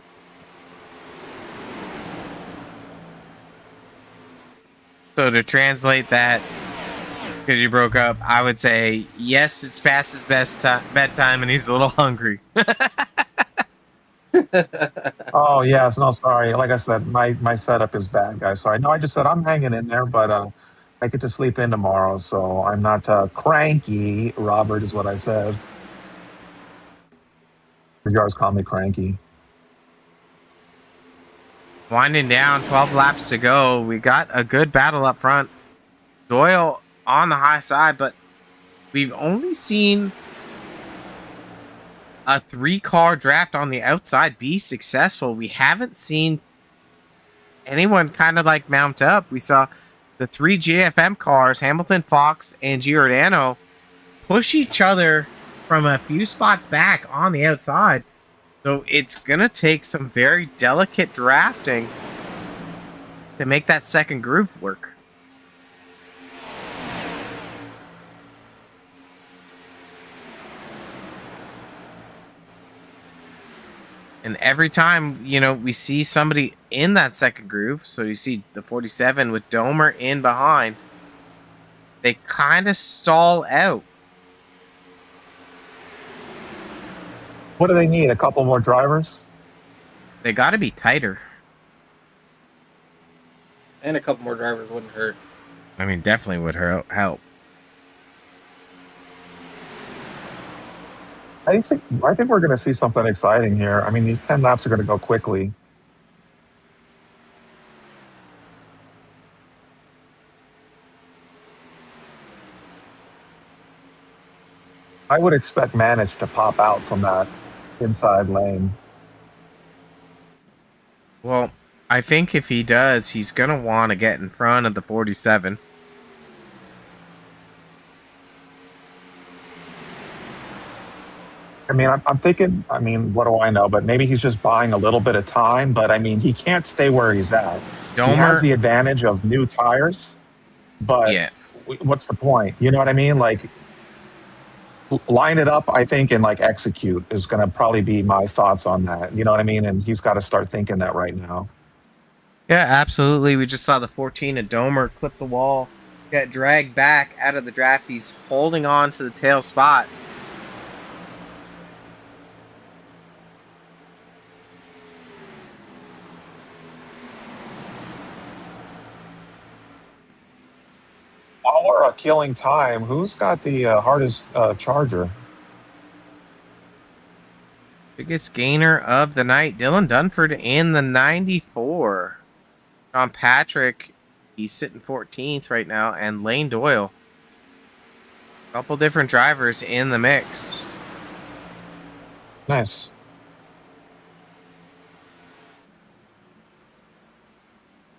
Speaker 1: So to translate that, because you broke up, I would say yes. It's past his bedtime, and he's a little hungry.
Speaker 2: Oh yes, no, sorry. Like I said, my setup is bad, guys. Sorry. No, I just said I'm hanging in there, but I get to sleep in tomorrow, so I'm not cranky. Robert is what I said. You always call me cranky.
Speaker 1: Winding down, 12 laps to go. We got a good battle up front. Doyle on the high side, but we've only seen a 3-car draft on the outside be successful. We haven't seen anyone kind of like mount up. We saw the 3 JFM cars, Hamilton, Fox, and Giordano, push each other from a few spots back on the outside. So it's going to take some very delicate drafting to make that second group work. And every time, we see somebody in that second groove, so you see the 47 with Domer in behind, they kind of stall out.
Speaker 2: What do they need? A couple more drivers?
Speaker 1: They got to be tighter.
Speaker 3: And a couple more drivers wouldn't hurt.
Speaker 1: I mean, definitely would help.
Speaker 2: I think we're going to see something exciting here. I mean, these 10 laps are going to go quickly. I would expect Manage to pop out from that inside lane.
Speaker 1: Well, I think if he does, he's going to want to get in front of the 47.
Speaker 2: I mean, I'm thinking, what do I know? But maybe he's just buying a little bit of time. But, I mean, he can't stay where he's at. He has the advantage of new tires. But what's the point? You know what I mean? Like, line it up, I think, and, like, execute is going to probably be my thoughts on that. You know what I mean? And he's got to start thinking that right now.
Speaker 1: Yeah, absolutely. We just saw the 14 of Domer clip the wall, get dragged back out of the draft. He's holding on to the tail spot.
Speaker 2: While we're killing time, who's got the hardest charger?
Speaker 1: Biggest gainer of the night, Dylan Dunford in the 94. John Patrick, he's sitting 14th right now, and Lane Doyle. A couple different drivers in the mix.
Speaker 2: Nice.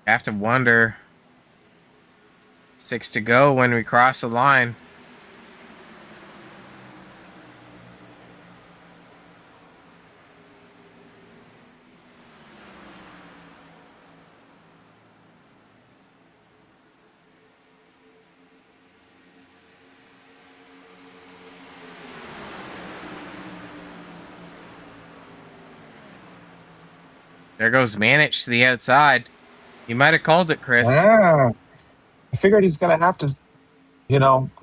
Speaker 1: I have to wonder. 6 to go when we cross the line. There goes Manich to the outside. You might have called it, Chris.
Speaker 2: Yeah. I figured he's going to have to,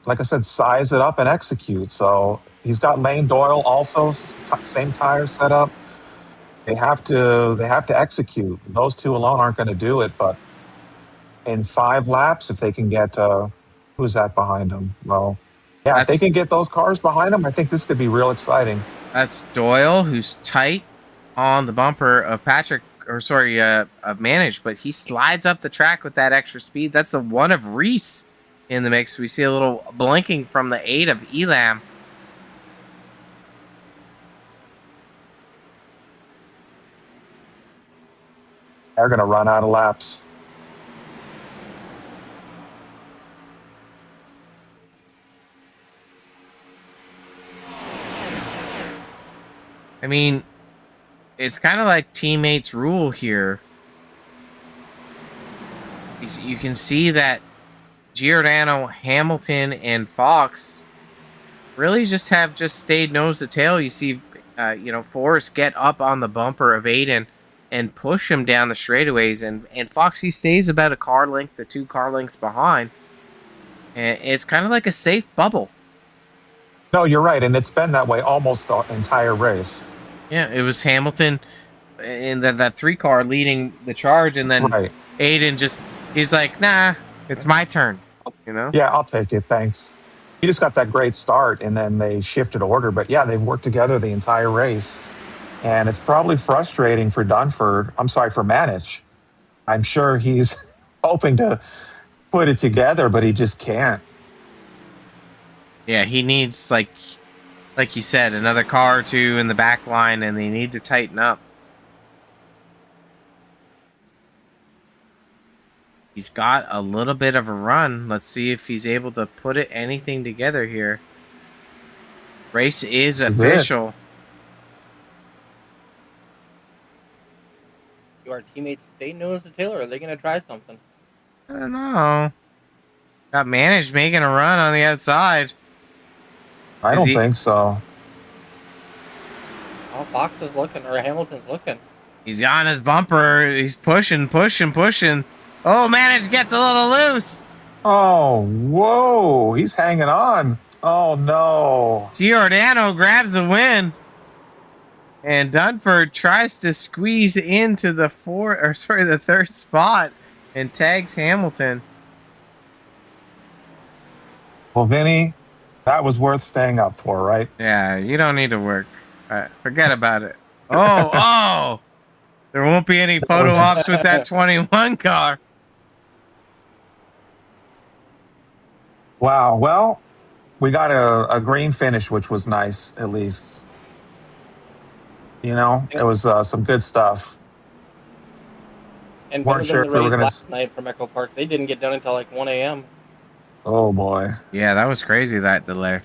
Speaker 2: like I said, size it up and execute. So he's got Lane Doyle also, same tire setup. They have to execute. Those two alone aren't going to do it. But in 5 laps, if they can get, who's that behind them? Well, yeah, if they can get those cars behind them, I think this could be real exciting.
Speaker 1: That's Doyle, who's tight on the bumper of Patrick. Of Manage, but he slides up the track with that extra speed. That's the one of Reese in the mix. We see a little blinking from the 8 of Elam.
Speaker 2: They're going to run out of laps.
Speaker 1: I mean, it's kind of like teammates rule here. You can see that Giordano, Hamilton, and Fox really just stayed nose to tail. You see Forrest get up on the bumper of Aiden and push him down the straightaways, and Foxy stays about a car length, the 2 car lengths behind, and it's kind of like a safe bubble.
Speaker 2: No, you're right, and it's been that way almost the entire race.
Speaker 1: Yeah, it was Hamilton in that 3 car leading the charge, and then
Speaker 2: Right.
Speaker 1: Aiden he's like, nah, it's my turn.
Speaker 2: Yeah, I'll take it. Thanks. He just got that great start, and then they shifted order. But yeah, they've worked together the entire race, and it's probably frustrating for Dunford. I'm sorry, for Manich. I'm sure he's hoping to put it together, but he just can't.
Speaker 1: Yeah, he needs like you said, another car or 2 in the back line, and they need to tighten up. He's got a little bit of a run. Let's see if he's able to put anything together here. Race is official.
Speaker 3: Do our teammates stay nose to tail, or are they going to try something?
Speaker 1: I don't know. Got managed making a run on the outside.
Speaker 2: I don't think so.
Speaker 3: Oh, Fox is looking, or Hamilton's looking.
Speaker 1: He's on his bumper. He's pushing. Oh, Manage gets a little loose.
Speaker 2: Oh, whoa. He's hanging on. Oh, no.
Speaker 1: Giordano grabs a win. And Dunford tries to squeeze into the 3rd spot and tags Hamilton.
Speaker 2: Well, Vinny, that was worth staying up for, right?
Speaker 1: Yeah, you don't need to work. Forget about it. Oh. There won't be any photo ops with that 21 car.
Speaker 2: Wow. Well, we got a green finish, which was nice, at least. It was some good stuff.
Speaker 3: And better than the race last night from Echo Park. They didn't get done until like 1 a.m.
Speaker 2: Oh, boy.
Speaker 1: Yeah, that was crazy, that delay.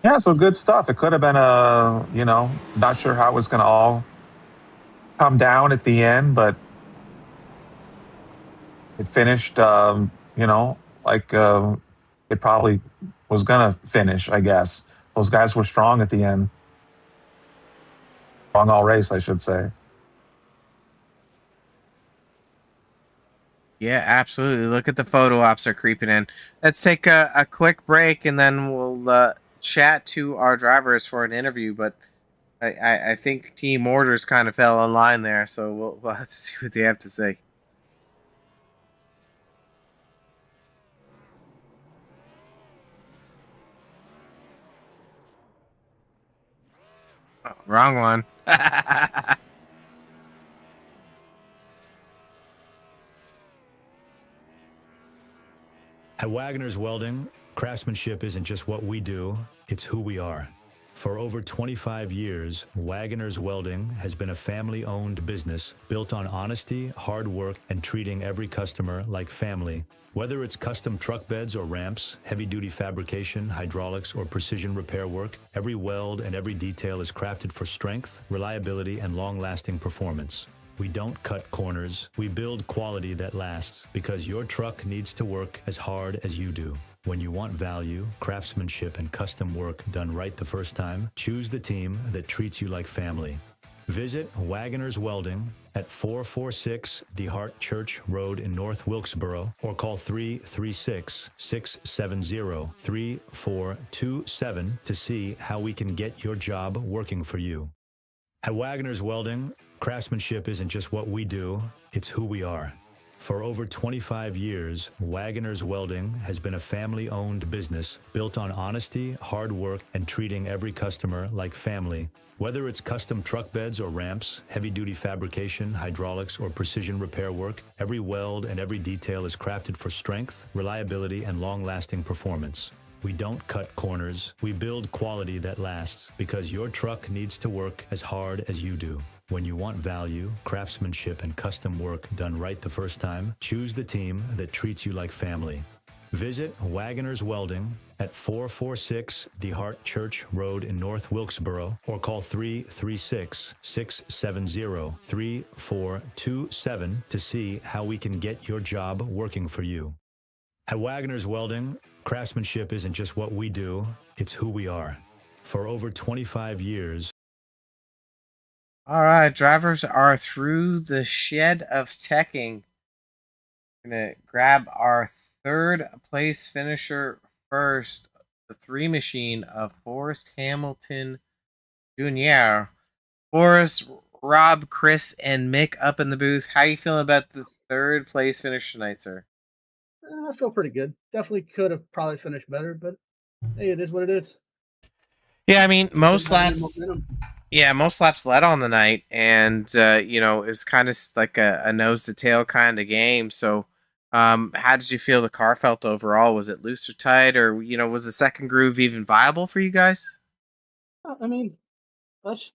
Speaker 2: Yeah, so good stuff. It could have been not sure how it was going to all come down at the end, but it finished, like it probably was going to finish, I guess. Those guys were strong at the end. Strong all race, I should say.
Speaker 1: Yeah, absolutely. Look at the photo ops are creeping in. Let's take a quick break, and then we'll chat to our drivers for an interview. But I think Team Orders kind of fell in line there, so we'll have to see what they have to say. Oh, wrong one.
Speaker 6: At Wagner's Welding, craftsmanship isn't just what we do, it's who we are. For over 25 years, Wagner's Welding has been a family-owned business built on honesty, hard work, and treating every customer like family. Whether it's custom truck beds or ramps, heavy-duty fabrication, hydraulics, or precision repair work, every weld and every detail is crafted for strength, reliability, and long-lasting performance. We don't cut corners, we build quality that lasts, because your truck needs to work as hard as you do. When you want value, craftsmanship, and custom work done right the first time, choose the team that treats you like family. Visit Wagner's Welding at 446 DeHart Church Road in North Wilkesboro, or call 336-670-3427 to see how we can get your job working for you. At Wagner's Welding, craftsmanship isn't just what we do, it's who we are. For over 25 years, Wagner's Welding has been a family-owned business built on honesty, hard work, and treating every customer like family. Whether it's custom truck beds or ramps, heavy-duty fabrication, hydraulics, or precision repair work, every weld and every detail is crafted for strength, reliability, and long-lasting performance. We don't cut corners, we build quality that lasts, because your truck needs to work as hard as you do. When you want value, craftsmanship, and custom work done right the first time, choose the team that treats you like family. Visit Wagner's Welding at 446 DeHart Church Road in North Wilkesboro, or call 336-670-3427 to see how we can get your job working for you. At Wagner's Welding, Craftsmanship isn't just what we do, it's who we are. For over 25 years.
Speaker 1: All right, drivers are through the shed of teching. We're going to grab our third place finisher first, the 3 machine of Forrest Hamilton Jr. Forrest, Rob, Chris, and Mick up in the booth. How you feeling about the third place finish tonight, sir?
Speaker 7: I feel pretty good. Definitely could have probably finished better, but hey, it is what it is.
Speaker 1: Yeah, I mean, most
Speaker 7: Didn't have any
Speaker 1: laps.
Speaker 7: momentum.
Speaker 1: Yeah, most laps led on the night, and it's kind of like a nose to tail kind of game. So, how did you feel the car felt overall? Was it loose or tight, or was the second groove even viable for you guys?
Speaker 7: I mean, us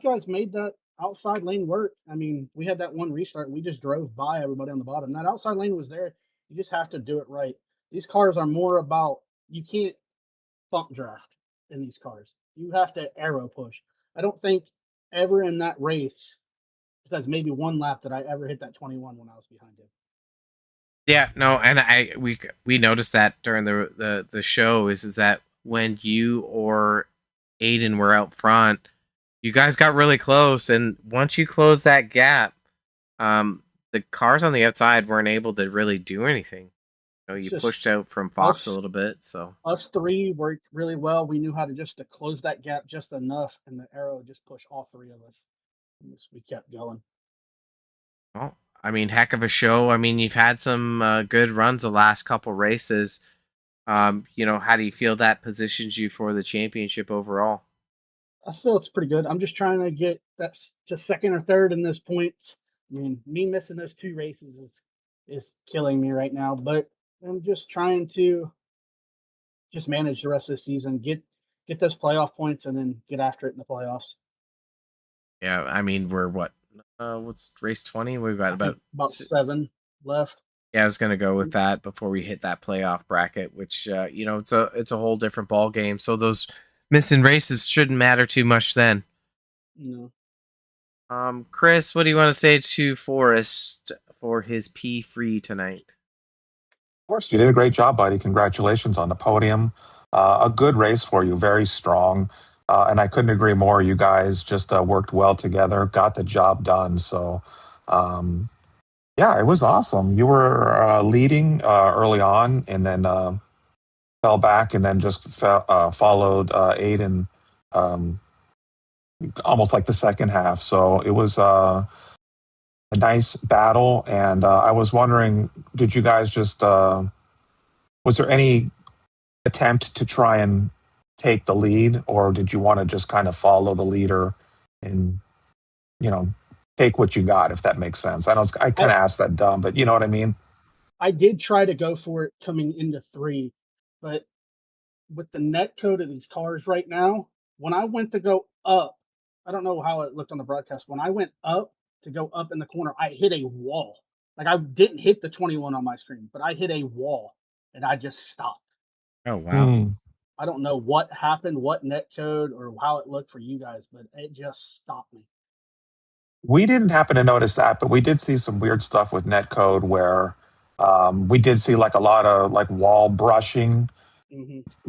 Speaker 7: guys made that outside lane work. I mean, we had that one restart. We just drove by everybody on the bottom. That outside lane was there. You just have to do it right. These cars are more about you can't bump draft in these cars. You have to arrow push. I don't think ever in that race, besides maybe one lap, that I ever hit that 21 when I was behind him.
Speaker 1: Yeah, no, and we noticed that during the show is that when you or Aiden were out front, you guys got really close, and once you closed that gap, the cars on the outside weren't able to really do anything. You pushed out from Fox a little bit, so
Speaker 7: us 3 worked really well. We knew how to just to close that gap just enough, and the arrow just pushed all 3 of us. We kept going.
Speaker 1: well, I mean, heck of a show. I mean, you've had some good runs the last couple races. How do you feel that positions you for the championship overall?
Speaker 7: I feel it's pretty good. I'm just trying to get that to second or third in this points. I mean, me missing those 2 races is killing me right now, but I'm just trying to just manage the rest of the season, get those playoff points, and then get after it in the playoffs.
Speaker 1: Yeah, I mean, we're what? What's race 20? We've got about
Speaker 7: 7 left.
Speaker 1: Yeah, I was gonna go with that before we hit that playoff bracket, which it's a whole different ball game. So those missing races shouldn't matter too much then.
Speaker 7: No.
Speaker 1: Chris, what do you want to say to Forrest for his P3 tonight?
Speaker 2: Of course, you did a great job, buddy. Congratulations on the podium. A good race for you, very strong. And I couldn't agree more. You guys just worked well together, got the job done. So, yeah, it was awesome. You were leading early on and then fell back and then just followed Aiden almost like the second half. So it was a nice battle. And I was wondering, did you guys just, was there any attempt to try and take the lead, or did you want to just kind of follow the leader and, take what you got, if that makes sense? I kind of asked that dumb, but you know what I mean?
Speaker 7: I did try to go for it coming into 3, but with the net code of these cars right now, when I went to go up, I don't know how it looked on the broadcast. When I went up to go up in the corner, I hit a wall. Like I didn't hit the 21 on my screen, but I hit a wall and I just stopped.
Speaker 1: Oh wow.
Speaker 7: I don't know what happened, what net code or how it looked for you guys, but it just stopped me.
Speaker 2: We didn't happen to notice that, but we did see some weird stuff with netcode where we did see like a lot of like wall brushing,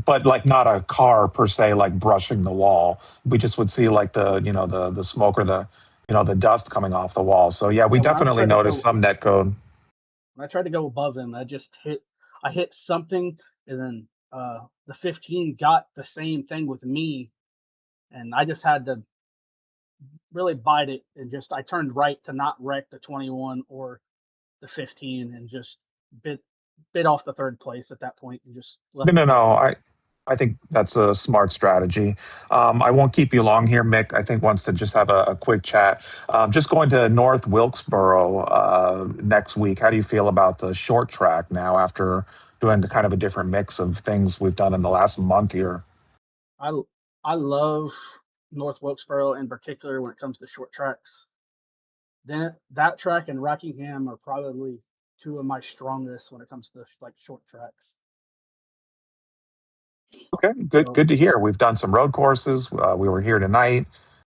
Speaker 2: but like not a car per se, like brushing the wall. We just would see like the smoke or the dust coming off the wall. So yeah, we definitely noticed some netcode.
Speaker 7: When I tried to go above him, I hit something, and then the 15 got the same thing with me, and I just had to really bite it and I turned right to not wreck the 21 or the 15 and just bit off the third place at that point and just left.
Speaker 2: No. I think that's a smart strategy. I won't keep you long here. Mick, I think, wants to just have a quick chat. Just going to North Wilkesboro next week. How do you feel about the short track now after doing kind of a different mix of things we've done in the last month here?
Speaker 7: I love North Wilkesboro in particular when it comes to short tracks. Then that track and Rockingham are probably 2 of my strongest when it comes to like short tracks.
Speaker 2: Okay, good to hear. We've done some road courses. We were here tonight.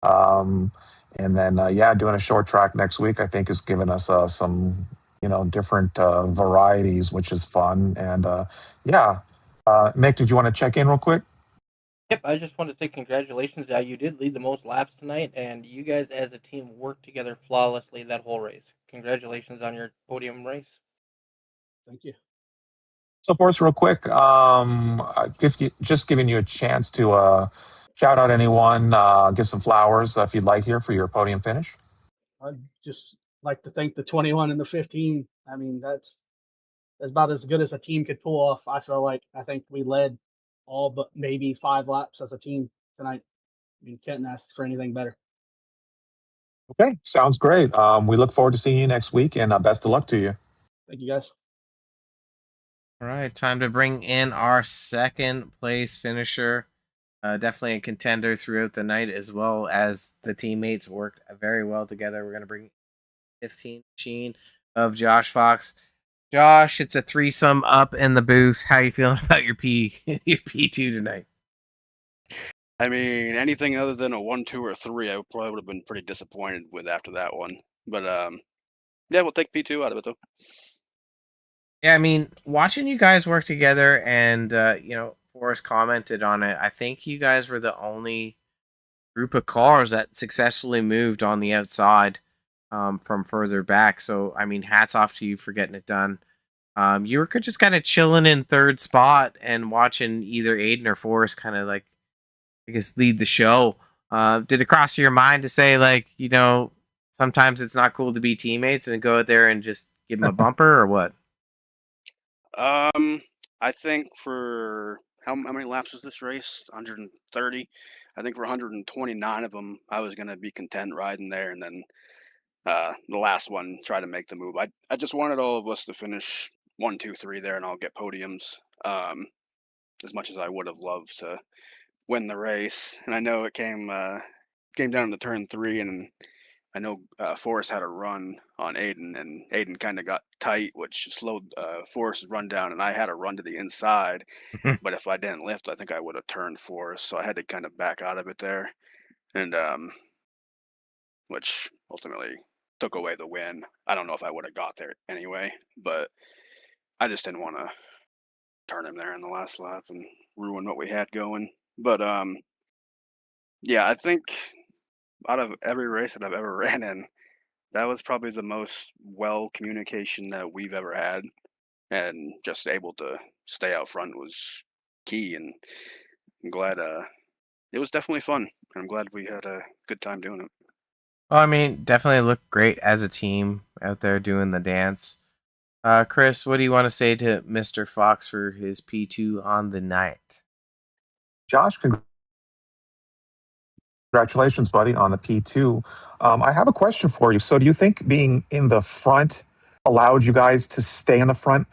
Speaker 2: And then, doing a short track next week, I think, has given us some, different varieties, which is fun. And, Mick, did you want to check in real quick?
Speaker 3: Yep, I just want to say congratulations. You did lead the most laps tonight, and you guys as a team worked together flawlessly that whole race. Congratulations on your podium race.
Speaker 7: Thank you.
Speaker 2: So, for us, real quick, just giving you a chance to shout out anyone, give some flowers if you'd like here for your podium finish.
Speaker 7: I'd just like to thank the 21 and the 15. I mean, that's about as good as a team could pull off. I feel like I think we led all but maybe 5 laps as a team tonight. I mean, can't ask for anything better.
Speaker 2: Okay, sounds great. We look forward to seeing you next week, and best of luck to you.
Speaker 7: Thank you, guys.
Speaker 1: All right, time to bring in our second place finisher. Definitely a contender throughout the night, as well as the teammates worked very well together. We're going to bring 15 machine of Josh Fox. Josh, it's a threesome up in the booth. How you feeling about your your P2 tonight?
Speaker 8: I mean, anything other than a 1, 2, or 3, I probably would have been pretty disappointed with after that one. But yeah, we'll take P2 out of it though.
Speaker 1: Yeah, I mean, watching you guys work together, and Forrest commented on it. I think you guys were the only group of cars that successfully moved on the outside from further back. So, I mean, hats off to you for getting it done. You were just kind of chilling in third spot and watching either Aiden or Forrest kind of like, I guess, lead the show. Did it cross your mind to say, like, sometimes it's not cool to be teammates and go out there and just give them a bumper, or what?
Speaker 8: I think for how many laps was this race? 130. I think for 129 of them, I was gonna be content riding there, and then the last one try to make the move. I just wanted all of us to finish 1, 2, 3 there, and I'll get podiums. As much as I would have loved to win the race, and I know it came down to turn 3, and I know Forrest had a run on Aiden, and Aiden kind of got tight, which slowed Forrest's run down, and I had a run to the inside. But if I didn't lift, I think I would have turned Forrest, so I had to kind of back out of it there, and which ultimately took away the win. I don't know if I would have got there anyway, but I just didn't want to turn him there in the last lap and ruin what we had going. But yeah, I think out of every race that I've ever ran in, that was probably the most well communication that we've ever had, and just able to stay out front was key. And I'm glad it was definitely fun. I'm glad we had a good time doing it.
Speaker 1: Well, I mean, definitely look great as a team out there doing the dance. Chris, what do you want to say to Mr. Fox for his P2 on the night?
Speaker 2: Josh, congratulations, buddy, on the P2. I have a question for you. So, do you think being in the front allowed you guys to stay in the front?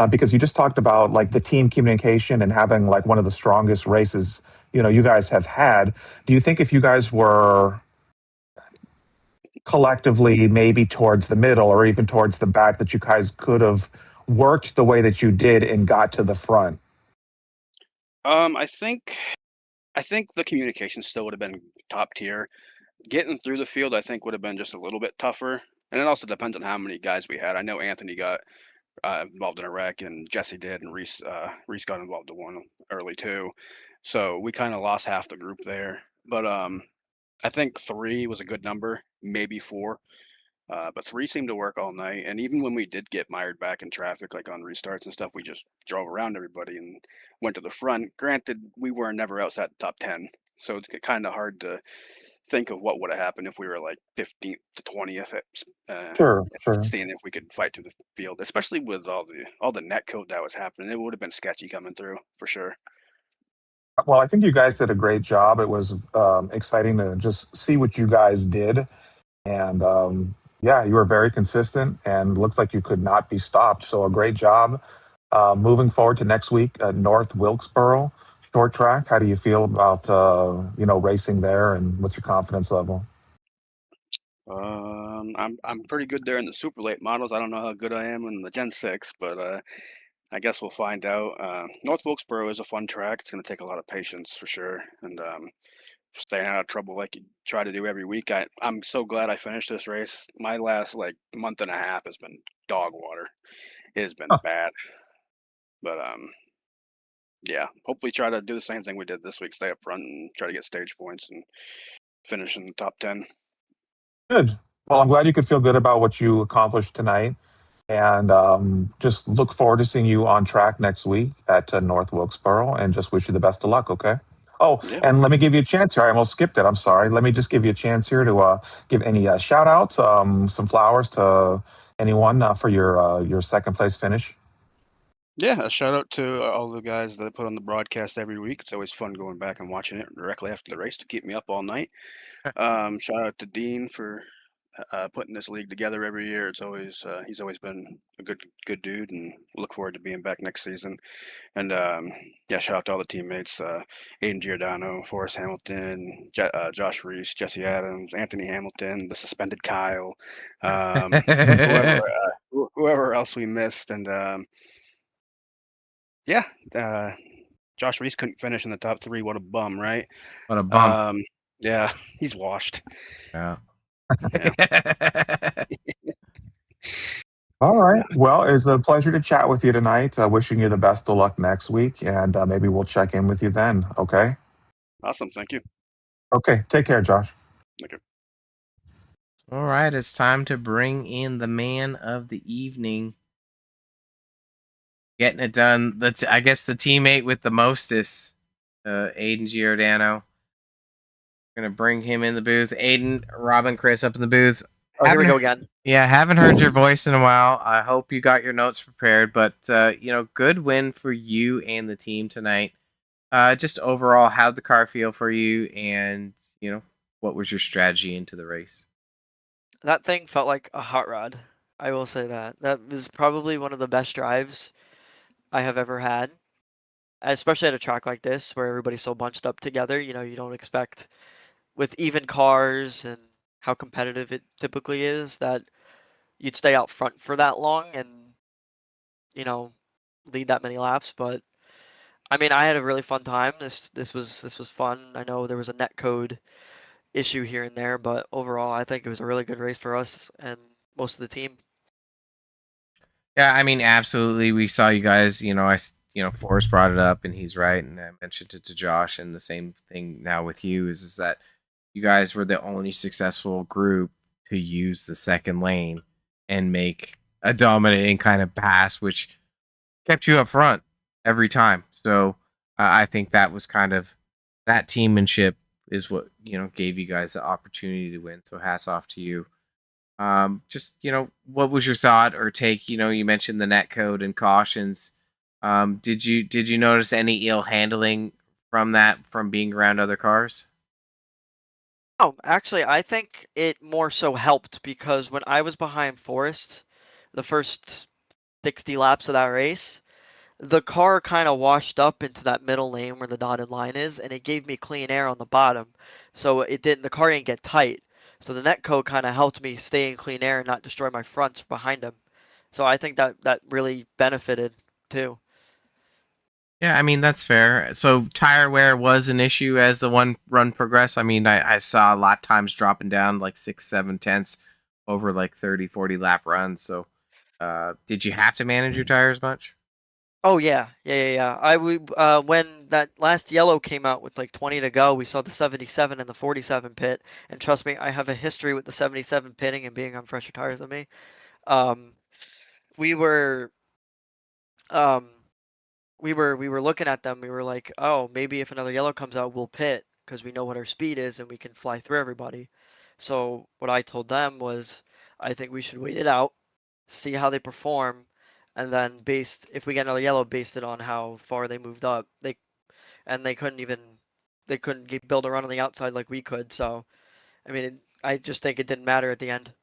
Speaker 2: Because you just talked about like the team communication and having like one of the strongest races you guys have had. Do you think if you guys were collectively maybe towards the middle or even towards the back that you guys could have worked the way that you did and got to the front?
Speaker 8: I think the communication still would have been top tier. Getting through the field, I think, would have been just a little bit tougher. And it also depends on how many guys we had. I know Anthony got involved in a wreck, and Jesse did, and Reese got involved in one early too. So we kind of lost half the group there. But I think 3 was a good number, maybe 4. But 3 seemed to work all night. And even when we did get mired back in traffic, like on restarts and stuff, we just drove around everybody and went to the front. Granted, we were never outside the top 10. So it's kind of hard to think of what would have happened if we were like 15th to 20th,
Speaker 2: Sure, sure.
Speaker 8: seeing if we could fight through the field, especially with all the net code that was happening. It would have been sketchy coming through for sure.
Speaker 2: Well, I think you guys did a great job. It was exciting to just see what you guys did. And yeah, you were very consistent and looks like you could not be stopped. So a great job. Moving forward to next week at North Wilkesboro short track. How do you feel about racing there, and what's your confidence level?
Speaker 8: I'm pretty good there in the super late models. I don't know how good I am in the Gen 6, but I guess we'll find out. North Wilkesboro is a fun track. It's going to take a lot of patience for sure, and staying out of trouble like you try to do every week. I'm so glad I finished this race. My last like month and a half has been dog water. It has been
Speaker 2: Huh.
Speaker 8: bad, but yeah, hopefully try to do the same thing we did this week, stay up front and try to get stage points and finish in the top 10.
Speaker 2: Good. Well, I'm glad you could feel good about what you accomplished tonight. And just look forward to seeing you on track next week at North Wilkesboro and just wish you the best of luck, okay? Oh,
Speaker 8: Yeah.
Speaker 2: and let me give you a chance here. I almost skipped it. I'm sorry. Let me just give you a chance here to give any shout outs, some flowers to anyone for your second place finish.
Speaker 8: Yeah, a shout out to all the guys that put on the broadcast every week. It's always fun going back and watching it directly after the race to keep me up all night. Shout out to Dean for putting this league together every year. It's always he's always been a good dude, and look forward to being back next season. And yeah, shout out to all the teammates: Aiden Giordano, Forrest Hamilton, Josh Reese, Jesse Adams, Anthony Hamilton, the suspended Kyle, whoever whoever else we missed, and yeah, Josh Reese couldn't finish in the top 3. What a bum, right?
Speaker 1: What a bump.
Speaker 8: Yeah, he's washed.
Speaker 1: Yeah.
Speaker 8: Yeah.
Speaker 2: All right.
Speaker 8: Yeah.
Speaker 2: Well, it's a pleasure to chat with you tonight. Wishing you the best of luck next week, and maybe we'll check in with you then, okay?
Speaker 8: Awesome. Thank you.
Speaker 2: Okay. Take care, Josh.
Speaker 8: Okay.
Speaker 1: All right, it's time to bring in the man of the evening. Getting it done. That's, I guess, the teammate with the mostest, Aiden Giordano. Gonna bring him in the booth. Aiden, Robin, Chris up in the booth.
Speaker 9: Oh, here we go again.
Speaker 1: Yeah, haven't heard your voice in a while. I hope you got your notes prepared, but good win for you and the team tonight. Just overall, how'd the car feel for you, and what was your strategy into the race?
Speaker 9: That thing felt like a hot rod. I will say that. That was probably one of the best drives I have ever had, especially at a track like this where everybody's so bunched up together. You don't expect with even cars and how competitive it typically is that you'd stay out front for that long and lead that many laps. But I mean, I had a really fun time. This was fun. I know there was a net code issue here and there, but overall, I think it was a really good race for us and most of the team.
Speaker 1: Yeah, I mean, absolutely. We saw you guys. Forrest brought it up, and he's right. And I mentioned it to Josh, and the same thing now with you is that you guys were the only successful group to use the second lane and make a dominating kind of pass, which kept you up front every time. So I think that was kind of that teammanship is what gave you guys the opportunity to win. So hats off to you. What was your thought or take? You mentioned the net code and cautions. Did you notice any ill handling from being around other cars?
Speaker 9: Oh, actually, I think it more so helped because when I was behind Forrest, the first 60 laps of that race, the car kind of washed up into that middle lane where the dotted line is, and it gave me clean air on the bottom. So the car didn't get tight. So the net code kind of helped me stay in clean air and not destroy my fronts behind him. So I think that really benefited too.
Speaker 1: Yeah, I mean, that's fair. So tire wear was an issue as the one run progressed. I mean, I saw lap times dropping down like 6-7 tenths over like 30-40 lap runs. So did you have to manage your tires much?
Speaker 9: Oh yeah. When that last yellow came out with like 20 to go, we saw the 77 and the 47 pit, and trust me, I have a history with the 77 pitting and being on fresher tires than me. We were um we were looking at them. We were like, oh, maybe if another yellow comes out, we'll pit because we know what our speed is and we can fly through everybody. So what I told them was, I think we should wait it out, see how they perform, and then if we get another yellow, based it on how far they moved up. They couldn't build a run on the outside like we could. So I mean, I just think it didn't matter at the end.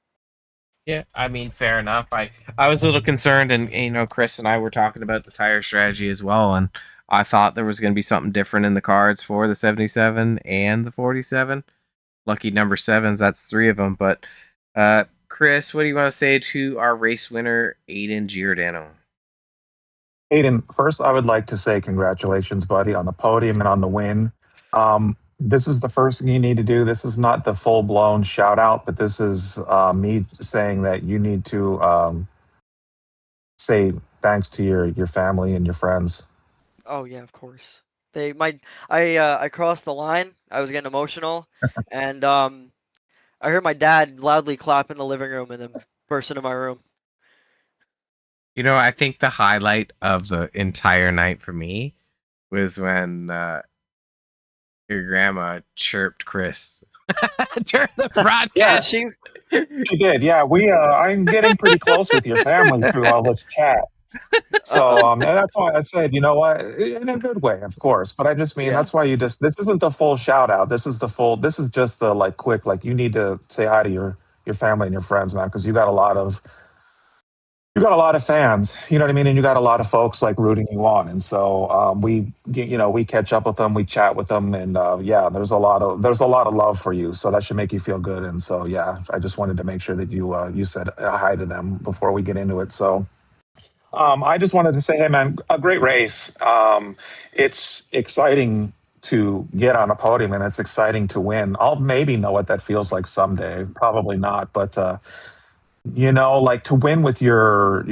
Speaker 1: Yeah, I mean, fair enough. I was a little concerned, and Chris and I were talking about the tire strategy as well, and I thought there was going to be something different in the cards for the 77 and the 47. Lucky number sevens, that's 3 of them. But Chris, what do you want to say to our race winner, Aiden Giordano?
Speaker 2: Aiden, first, I would like to say congratulations, buddy, on the podium and on the win. This is the first thing you need to do. This is not the full blown shout out, but this is me saying that you need to say thanks to your family and your friends.
Speaker 9: Oh yeah, of course. I crossed the line. I was getting emotional, and I heard my dad loudly clap in the living room, and then burst into my room.
Speaker 1: I think the highlight of the entire night for me was when your grandma chirped Chris during the
Speaker 2: Yeah,
Speaker 9: Did
Speaker 1: broadcast.
Speaker 9: she?
Speaker 2: she did. Yeah, I'm getting pretty close with your family through all this chat. So,
Speaker 9: Uh-oh.
Speaker 2: and that's why I said, you know what, in a good way, of course. But I just mean
Speaker 9: Yeah.
Speaker 2: that's why this isn't the full shout out. This is just the like quick, like you need to say hi to your family and your friends, man, because you got a lot of fans, you know what I mean, and you got a lot of folks like rooting you on, and so we catch up with them, we chat with them, and yeah, there's a lot of love for you, so that should make you feel good, and so yeah, I just wanted to make sure that you said hi to them before we get into it. So I just wanted to say, hey man, a great race. It's exciting to get on a podium, and it's exciting to win. I'll maybe know what that feels like someday, probably not, but like to win with your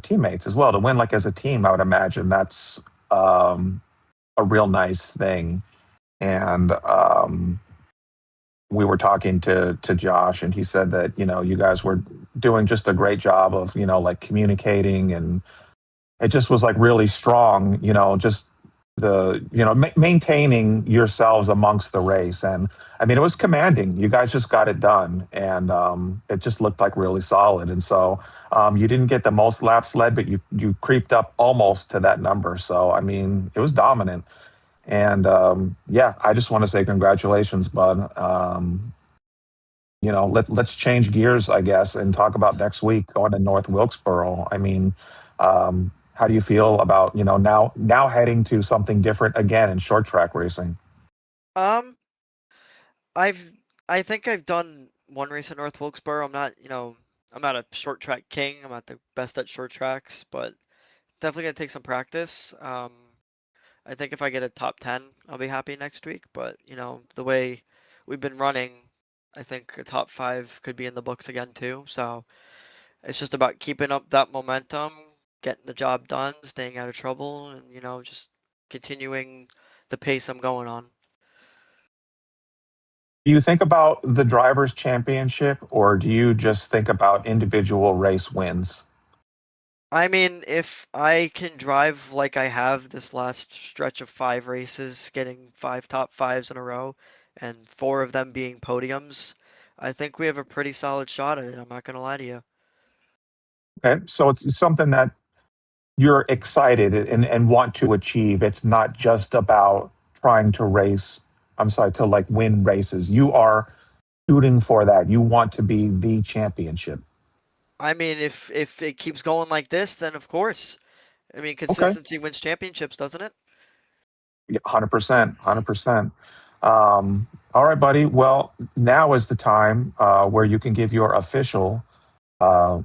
Speaker 2: teammates as well, to win like as a team, I would imagine that's a real nice thing. And we were talking to Josh, and he said that you guys were doing just a great job of like communicating, and it just was like really strong, just the maintaining yourselves amongst the race. And I mean, it was commanding. You guys just got it done, and it just looked like really solid. And so you didn't get the most laps led, but you creeped up almost to that number. So I mean, it was dominant. And yeah, I just want to say congratulations, bud. Let's change gears, I guess, and talk about next week going to North Wilkesboro. I mean, how do you feel about now heading to something different again in short track racing?
Speaker 9: Um, I've I think I've done one race at North Wilkesboro. I'm not a short track king. I'm not the best at short tracks, but definitely gonna take some practice. I think if I get a top 10, I'll be happy next week. But the way we've been running, I think a top 5 could be in the books again too. So it's just about keeping up that momentum, getting the job done, staying out of trouble, and just continuing the pace I'm going on.
Speaker 2: Do you think about the drivers' championship, or do you just think about individual race wins?
Speaker 9: I mean, if I can drive like I have this last stretch of 5 races, getting 5 top 5s in a row, and 4 of them being podiums, I think we have a pretty solid shot at it. I'm not gonna lie to you.
Speaker 2: Okay, so it's something that you're excited and want to achieve. It's not just about trying to race. I'm sorry, to like win races. You are shooting for that. You want to be the championship.
Speaker 9: I mean, if it keeps going like this, then of course. I mean,
Speaker 2: Okay,
Speaker 9: consistency wins championships, doesn't it?
Speaker 2: 100%, 100%. All right, buddy. Well, now is the time where you can give your official uh,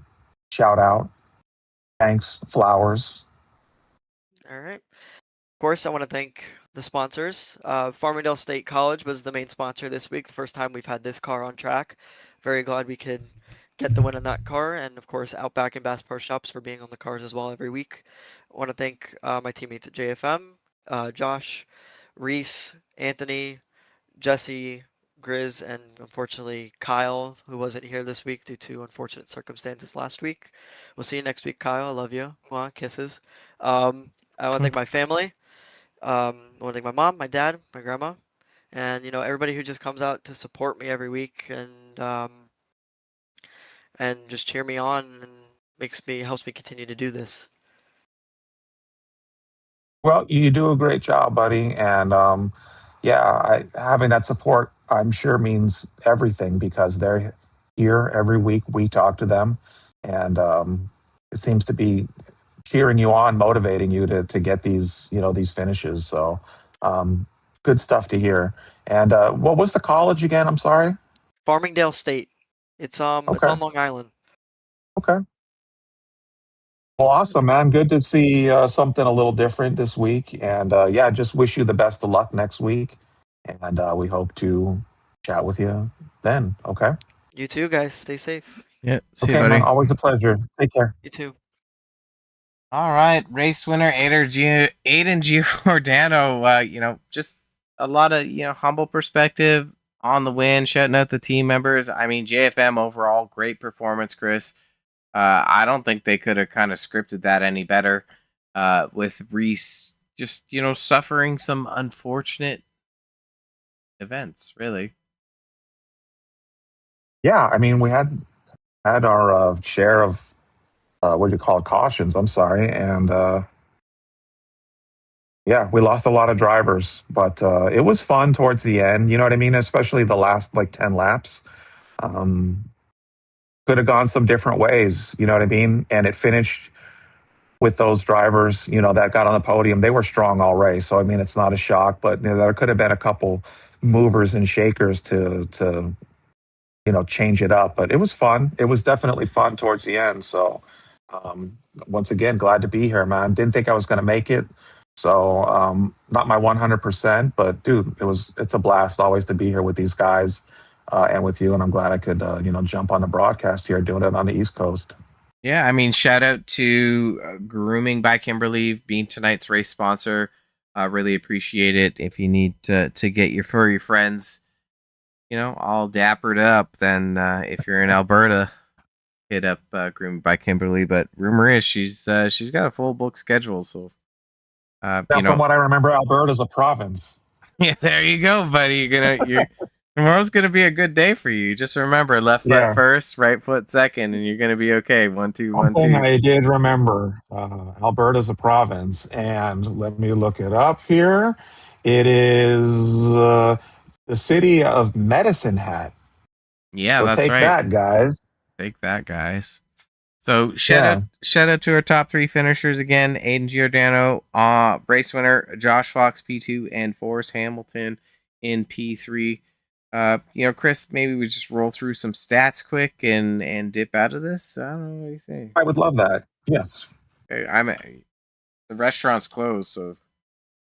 Speaker 2: shout out, thanks, flowers.
Speaker 9: All right. Of course, I want to thank the sponsors. Farmingdale State College was the main sponsor this week, the first time we've had this car on track. Very glad we could get the win on that car, and of course, Outback and Bass Pro Shops for being on the cars as well every week. I want to thank my teammates at JFM, Josh, Reese, Anthony, Jesse, Grizz, and unfortunately Kyle, who wasn't here this week due to unfortunate circumstances last week. We'll see you next week, Kyle. I love you. Mwah, kisses. I want to thank my family. I want to thank my mom, my dad, my grandma, and everybody who just comes out to support me every week and just cheer me on and helps me continue to do this.
Speaker 2: Well, you do a great job, buddy. And yeah, having that support, I'm sure, means everything because they're here every week. We talk to them, and it seems to be cheering you on, motivating you to get these finishes. So um, good stuff to hear. And what was the college again? I'm sorry.
Speaker 9: Farmingdale State. It's
Speaker 2: Okay.
Speaker 9: on Long Island.
Speaker 2: Okay. Well, awesome, man. Good to see something a little different this week. And yeah, just wish you the best of luck next week. And we hope to chat with you then. Okay.
Speaker 9: You too, guys. Stay safe.
Speaker 1: Yeah. See you,
Speaker 2: Okay, man.
Speaker 1: buddy.
Speaker 2: Always a pleasure. Take care.
Speaker 9: You too.
Speaker 1: All right, race winner Aiden Giordano. Just a lot of humble perspective on the win. Shouting out the team members. I mean, JFM overall great performance, Chris. I don't think they could have kind of scripted that any better. With Reese just suffering some unfortunate events, really.
Speaker 2: Yeah, I mean, we had our share of what do you call it, cautions. I'm sorry, and yeah, we lost a lot of drivers, but it was fun towards the end. You know what I mean? Especially the last like 10 laps. Um, could have gone some different ways. You know what I mean? And it finished with those drivers, that got on the podium. They were strong all race, so I mean, it's not a shock. But there could have been a couple movers and shakers to change it up. But it was fun. It was definitely fun towards the end. So um, once again, glad to be here, man. Didn't think I was going to make it. So not my 100%, but dude, it's a blast always to be here with these guys and with you. And I'm glad I could jump on the broadcast here, doing it on the East Coast.
Speaker 1: Yeah, I mean, shout out to Grooming by Kimberly being tonight's race sponsor. Really appreciate it. If you need to get your furry friends, all dappered up, then if you're in Alberta, hit up Grooming by Kimberly. But rumor is she's got a full book schedule. So,
Speaker 2: Now, from what I remember, Alberta's a province.
Speaker 1: Yeah, there you go, buddy. Tomorrow's gonna be a good day for you. Just remember, left foot first, right foot second, and you're gonna be okay. 1, 2, 1, 2.
Speaker 2: One thing I did remember: Alberta's a province, and let me look it up here. It is the city of Medicine Hat.
Speaker 1: Yeah,
Speaker 2: so
Speaker 1: that's
Speaker 2: take
Speaker 1: right.
Speaker 2: that, guys.
Speaker 1: Take that, guys. So shout out to our top 3 finishers again: Aiden Giordano, race winner, Josh Fox P2, and Forrest Hamilton in P3. Chris, maybe we just roll through some stats quick and dip out of this. I don't know what you think.
Speaker 2: I would love that. Yes.
Speaker 1: Okay, the restaurant's closed, so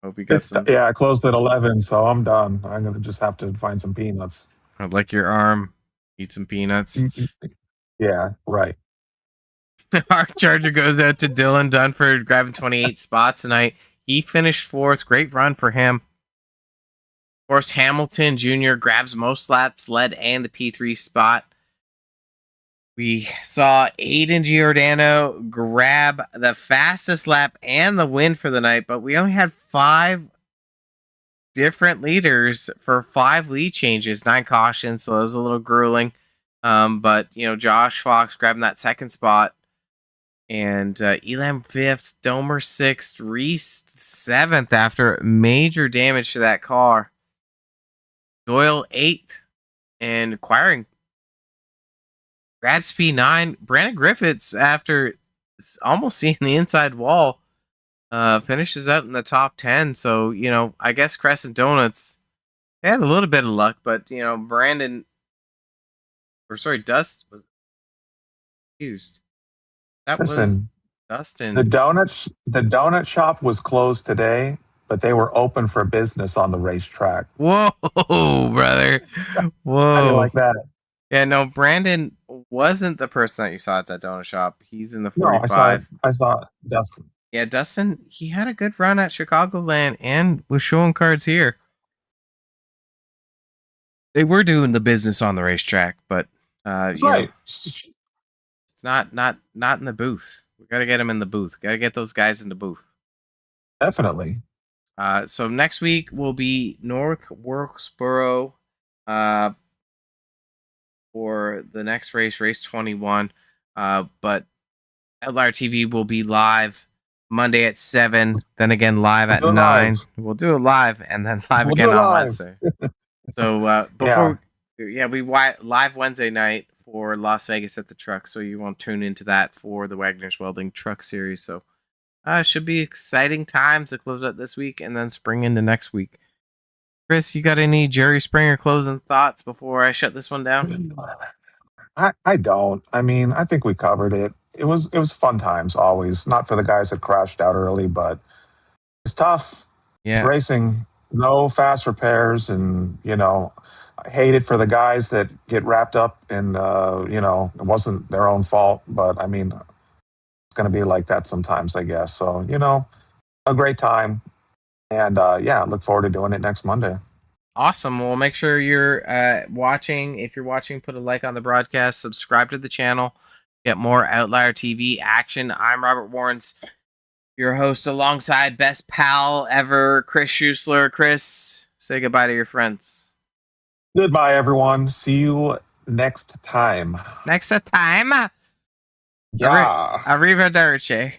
Speaker 1: hope you got some.
Speaker 2: Yeah, I closed at 11, so I'm done. I'm gonna just have to find some peanuts.
Speaker 1: I'd like your arm. Eat some peanuts.
Speaker 2: Yeah, right.
Speaker 1: Our charger goes out to Dylan Dunford, grabbing 28 spots tonight. He finished 4th. Great run for him. Of course, Hamilton Jr. grabs most laps, led and the P3 spot. We saw Aiden Giordano grab the fastest lap and the win for the night, but we only had 5 different leaders for 5 lead changes, 9 cautions, so it was a little grueling. But Josh Fox grabbing that 2nd spot, and Elam 5th, Domer 6th, Reese 7th after major damage to that car. Doyle 8th, and acquiring grabs P9. Brandon Griffiths, after almost seeing the inside wall, finishes out in the top 10. So, I guess Crescent Donuts had a little bit of luck, but, Dust was used.
Speaker 2: Listen,
Speaker 1: was Dustin.
Speaker 2: The donut shop was closed today, but they were open for business on the racetrack.
Speaker 1: Whoa, brother. Whoa.
Speaker 2: How do you like that?
Speaker 1: Yeah, no, Brandon wasn't the person that you saw at that donut shop. He's in the 45.
Speaker 2: No, I saw Dustin.
Speaker 1: Yeah, Dustin, he had a good run at Chicagoland and was showing cards here. They were doing the business on the racetrack, but
Speaker 2: That's right.
Speaker 1: It's not in the booth. We got to get him in the booth. Got to get those guys in the booth.
Speaker 2: Definitely.
Speaker 1: So next week will be North Wilkesboro for the next race 21. But LRTV will be live Monday at 7, then again live at 9.
Speaker 2: Live.
Speaker 1: We'll do it live and then live again on Wednesday. So before we live Wednesday night for Las Vegas at the Truck, so you won't tune into that for the Wagner's Welding Truck Series. So should be exciting times to close out this week and then spring into next week. Chris, you got any Jerry Springer closing thoughts before I shut this one down?
Speaker 2: I don't. I mean, I think we covered it. It was fun times always. Not for the guys that crashed out early, but it's tough.
Speaker 1: Yeah.
Speaker 2: It's racing, no fast repairs, and I hate it for the guys that get wrapped up and it wasn't their own fault, but I mean, it's going to be like that sometimes, I guess. So, a great time. And yeah, look forward to doing it next Monday.
Speaker 1: Awesome. Well, make sure you're watching. If you're watching, put a like on the broadcast, subscribe to the channel, get more Outlier TV action. I'm Robert Warrens, your host, alongside best pal ever, Chris Schusler. Chris, say goodbye to your friends.
Speaker 2: Goodbye, everyone. See you next time.
Speaker 1: Next time.
Speaker 2: Yeah.
Speaker 1: Arrivederci.